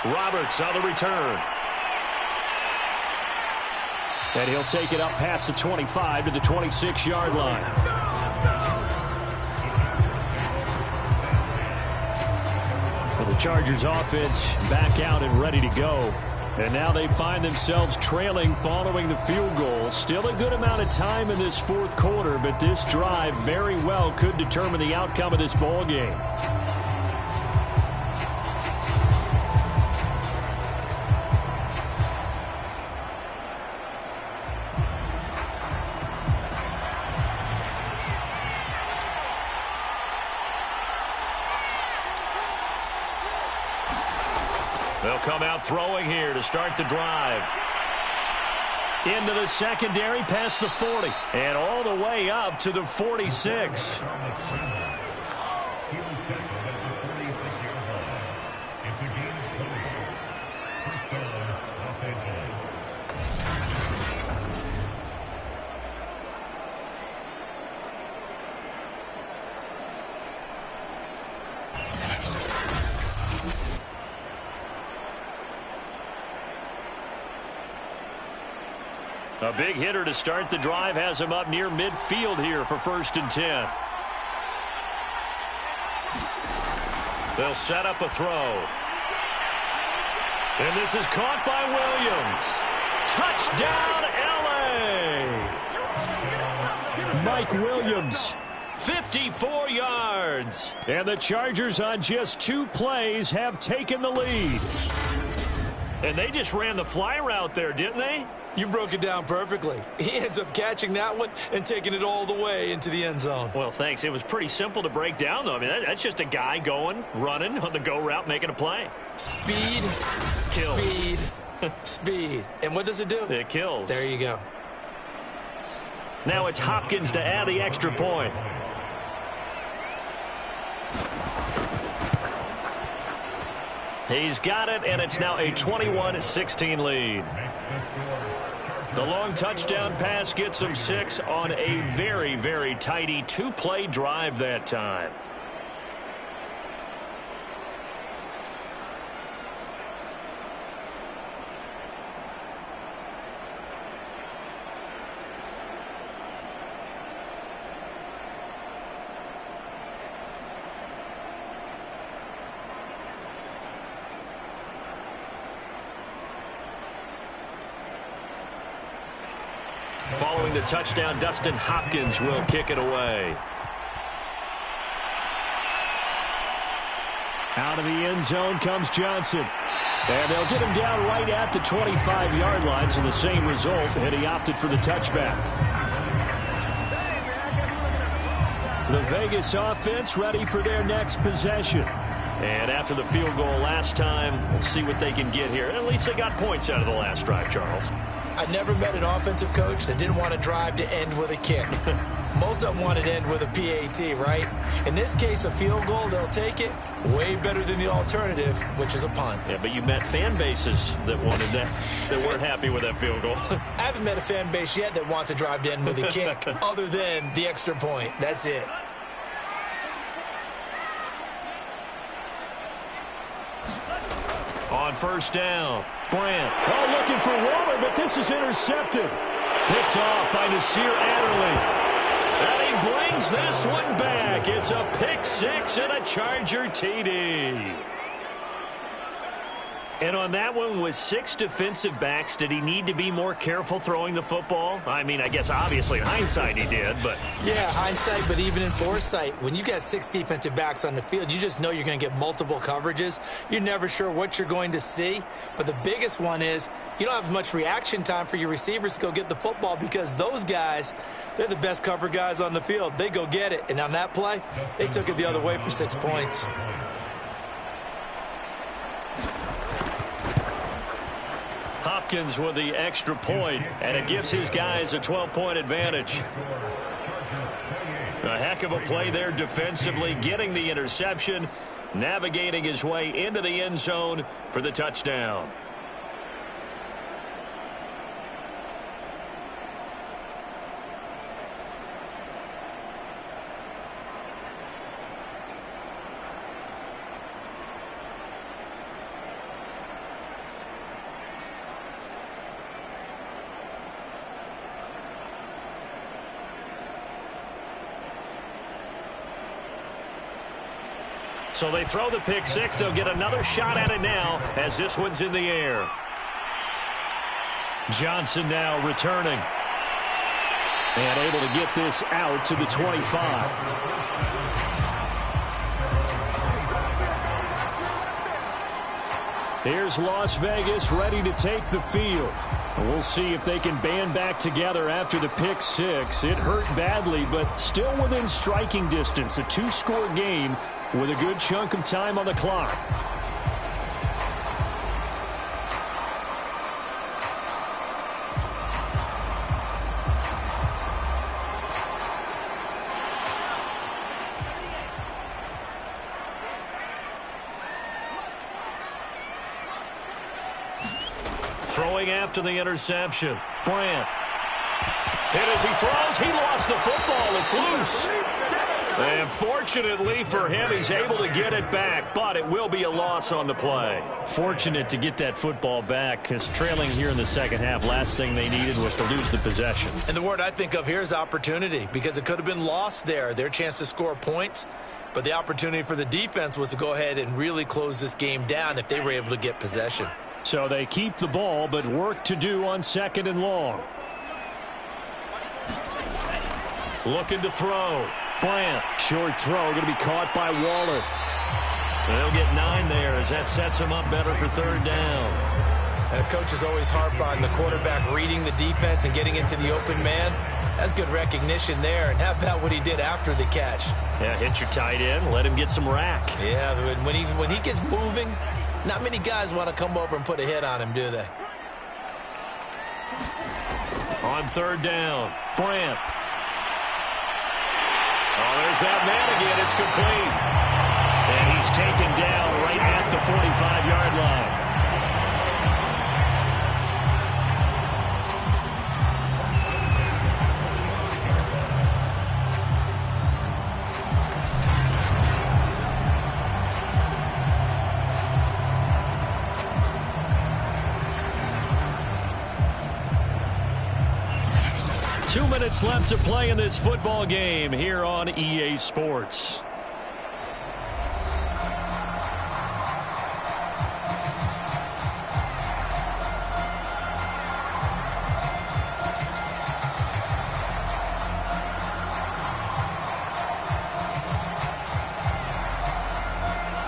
Roberts on the return. And he'll take it up past the 25 to the 26-yard line. Well, the Chargers offense back out and ready to go. And now they find themselves trailing following the field goal. Still a good amount of time in this 4th quarter, but this drive very well could determine the outcome of this ball game. come out throwing here to start the drive. Into the secondary, past the 40, and all the way up to the 46. A big hitter to start the drive has him up near midfield here for 1st and 10. They'll set up a throw. And this is caught by Williams. Touchdown, L.A. Mike Williams, 54 yards. And the Chargers on just 2 plays have taken the lead. And they just ran the fly route there, didn't they? You broke it down perfectly. He ends up catching that one and taking it all the way into the end zone. Well, thanks. It was pretty simple to break down, though. I mean, that's just a guy going, running on the go route, making a play. Speed, kills. Speed, speed. And what does it do? It kills. There you go. Now it's Hopkins to add the extra point. He's got it, and it's now a 21-16 lead. The long touchdown pass gets him 6 on a very, very tidy 2-play drive that time. Following the touchdown, Dustin Hopkins will kick it away. Out of the end zone comes Johnson. And they'll get him down right at the 25-yard line, so the same result, and he opted for the touchback. The Vegas offense ready for their next possession. And after the field goal last time, we'll see what they can get here. At least they got points out of the last drive, Charles. I never met an offensive coach that didn't want to drive to end with a kick. Most of them wanted to end with a PAT, right? In this case, a field goal, they'll take it. Way better than the alternative, which is a punt. Yeah, but you met fan bases that wanted that, that weren't happy with that field goal. I haven't met a fan base yet that wants to drive to end with a kick, other than the extra point. That's it. On 1st down, Brandt. Oh, looking for Waller, but this is intercepted. Picked off by Nasir Adderley. And he brings this one back. It's a pick 6 and a Charger TD. And on that one, with 6 defensive backs, did he need to be more careful throwing the football? I mean, I guess obviously in hindsight he did, but... Yeah, hindsight, but even in foresight, when you got 6 defensive backs on the field, you just know you're going to get multiple coverages. You're never sure what you're going to see. But the biggest one is you don't have much reaction time for your receivers to go get the football because those guys, they're the best cover guys on the field. They go get it. And on that play, they took it the other way for 6 points. Hopkins with the extra point, and it gives his guys a 12-point advantage. A heck of a play there defensively, getting the interception, navigating his way into the end zone for the touchdown. So they throw the pick 6. They'll get another shot at it now as this one's in the air. Johnson now returning. And able to get this out to the 25. Here's Las Vegas ready to take the field. We'll see if they can band back together after the pick 6. It hurt badly, but still within striking distance. A 2-score game with a good chunk of time on the clock. Throwing after the interception. Brandt. Hit as he throws. He lost the football. It's loose. And fortunately for him, he's able to get it back, but it will be a loss on the play. Fortunate to get that football back, because trailing here in the second half, last thing they needed was to lose the possession. And the word I think of here is opportunity, because it could have been lost there, their chance to score points. But the opportunity for the defense was to go ahead and really close this game down if they were able to get possession. So they keep the ball, but work to do on 2nd and long. Looking to throw. Brandt. Short throw, going to be caught by Waller. They'll get 9 there as that sets him up better for 3rd down. And coaches always harp on the quarterback reading the defense and getting into the open man. That's good recognition there. And how about what he did after the catch? Yeah, hit your tight end, let him get some rack. Yeah, when he gets moving, not many guys want to come over and put a hit on him, do they? On 3rd down, Brandt. Oh, there's that man again. It's complete. And he's taken down right at the 45-yard line. 2 minutes left to play in this football game here on EA Sports.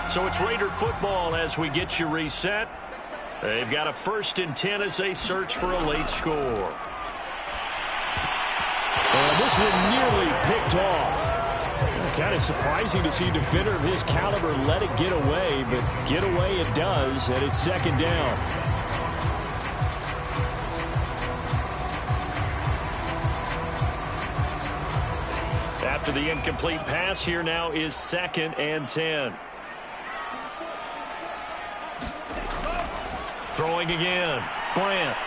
So it's Raider football as we get you reset. They've got a 1st and 10 as they search for a late score. And this one nearly picked off. Kind of surprising to see a defender of his caliber let it get away, but get away it does, and it's 2nd down. After the incomplete pass, here now is 2nd and 10. Throwing again. Brandt.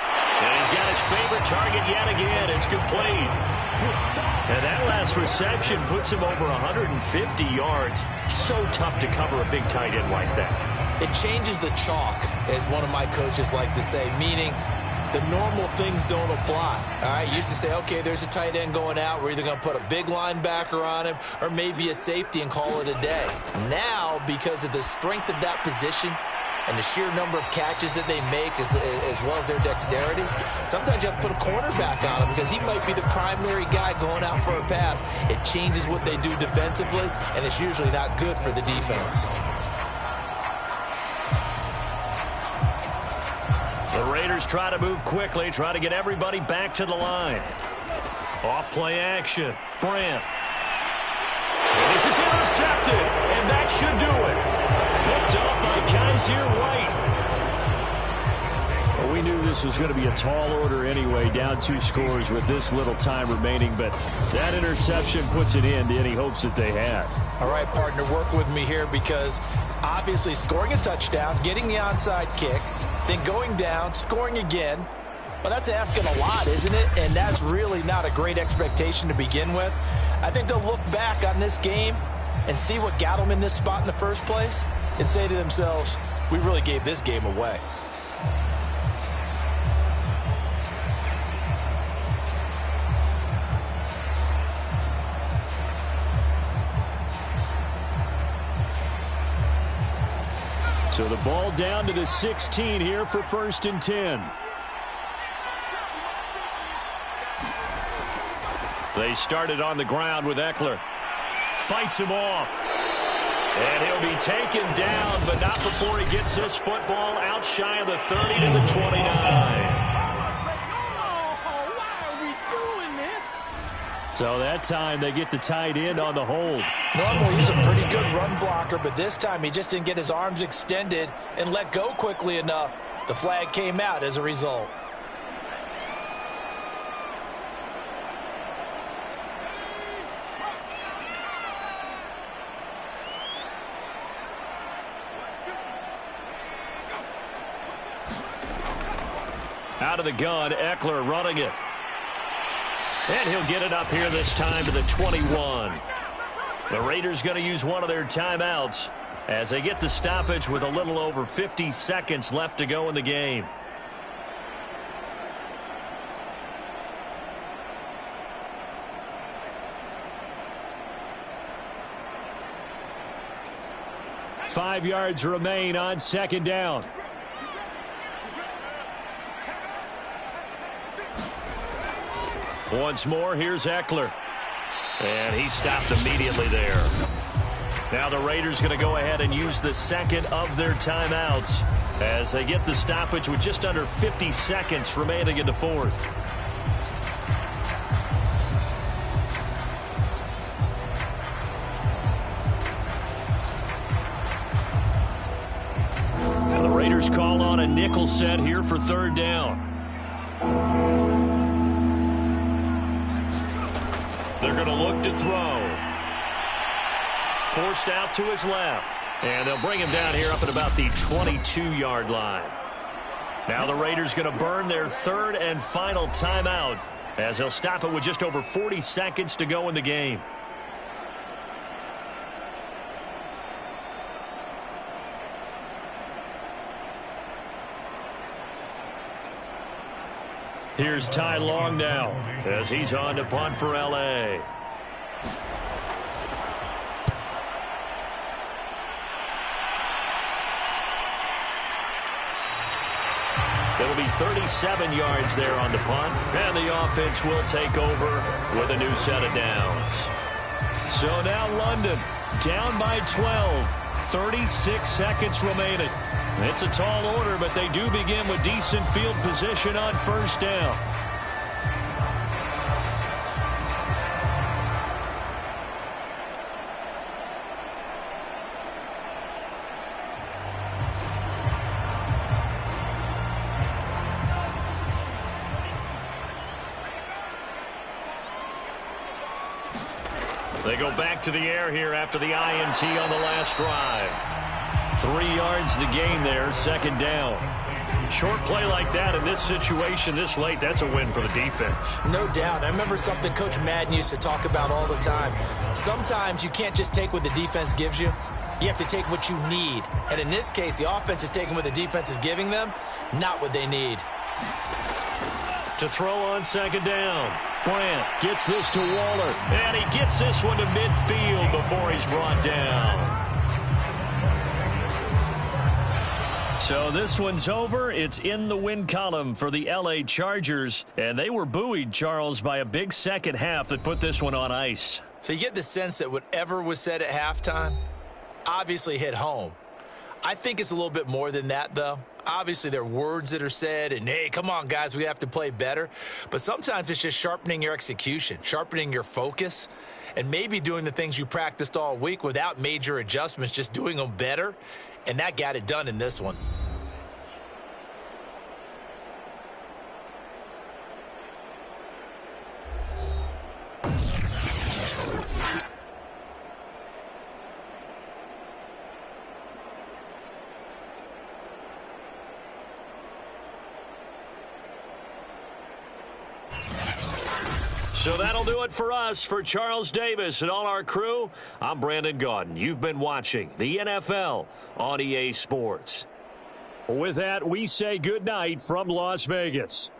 And he's got his favorite target yet again. It's complete. And that last reception puts him over 150 yards. So tough to cover a big tight end like that. It changes the chalk, as one of my coaches like to say, meaning the normal things don't apply. All right, used to say, okay, there's a tight end going out. We're either going to put a big linebacker on him or maybe a safety and call it a day. Now, because of the strength of that position and the sheer number of catches that they make as well as their dexterity, sometimes you have to put a cornerback on him because he might be the primary guy going out for a pass. It changes what they do defensively, and it's usually not good for the defense. The Raiders try to move quickly, try to get everybody back to the line. Off play action. Brandt. And this is intercepted, and that should do it. Picked up by Kaiser White. Well, we knew this was going to be a tall order anyway, down 2 scores with this little time remaining, but that interception puts an end to any hopes that they had. All right, partner, work with me here because obviously scoring a touchdown, getting the onside kick, then going down, scoring again, well, that's asking a lot, isn't it? And that's really not a great expectation to begin with. I think they'll look back on this game and see what got them in this spot in the first place and say to themselves, we really gave this game away. So the ball down to the 16 here for 1st and 10. They started on the ground with Eckler. Fights him off. And he'll be taken down, but not before he gets this football out shy of the 30 to the 29. So that time they get the tight end on the hold. Normally he's a pretty good run blocker, but this time he just didn't get his arms extended and let go quickly enough. The flag came out as a result. Out of the gun, Eckler running it. And he'll get it up here this time to the 21. The Raiders going to use one of their timeouts as they get the stoppage with a little over 50 seconds left to go in the game. Five yards remain on second down. Once more, here's Eckler. And he stopped immediately there. Now the Raiders going to go ahead and use the second of their timeouts as they get the stoppage with just under 50 seconds remaining in the fourth. Now the Raiders call on a nickel set here for third down. They're going to look to throw. Forced out to his left. And they'll bring him down here up at about the 22-yard line. Now the Raiders going to burn their third and final timeout as they'll stop it with just over 40 seconds to go in the game. Here's Ty Long now as he's on to punt for L.A. It'll be 37 yards there on the punt, and the offense will take over with a new set of downs. So now London down by 12, 36 seconds remaining. It's a tall order, but they do begin with decent field position on first down. They go back to the air here after the INT on the last drive. 3 yards the gain there, second down. Short play like that in this situation this late, that's a win for the defense. No doubt. I remember something Coach Madden used to talk about all the time. Sometimes you can't just take what the defense gives you. You have to take what you need. And in this case, the offense is taking what the defense is giving them, not what they need. To throw on second down. Brandt gets this to Waller. And he gets this one to midfield before he's brought down. So this one's over. It's in the win column for the L.A. Chargers. And they were buoyed, Charles, by a big second half that put this one on ice. So you get the sense that whatever was said at halftime obviously hit home. I think it's a little bit more than that, though. Obviously, there are words that are said, and, hey, come on, guys, we have to play better. But sometimes it's just sharpening your execution, sharpening your focus, and maybe doing the things you practiced all week without major adjustments, just doing them better. And that got it done in this one. So that'll do it for us. For Charles Davis and all our crew, I'm Brandon Gaudin. You've been watching the NFL on EA Sports. With that, we say good night from Las Vegas.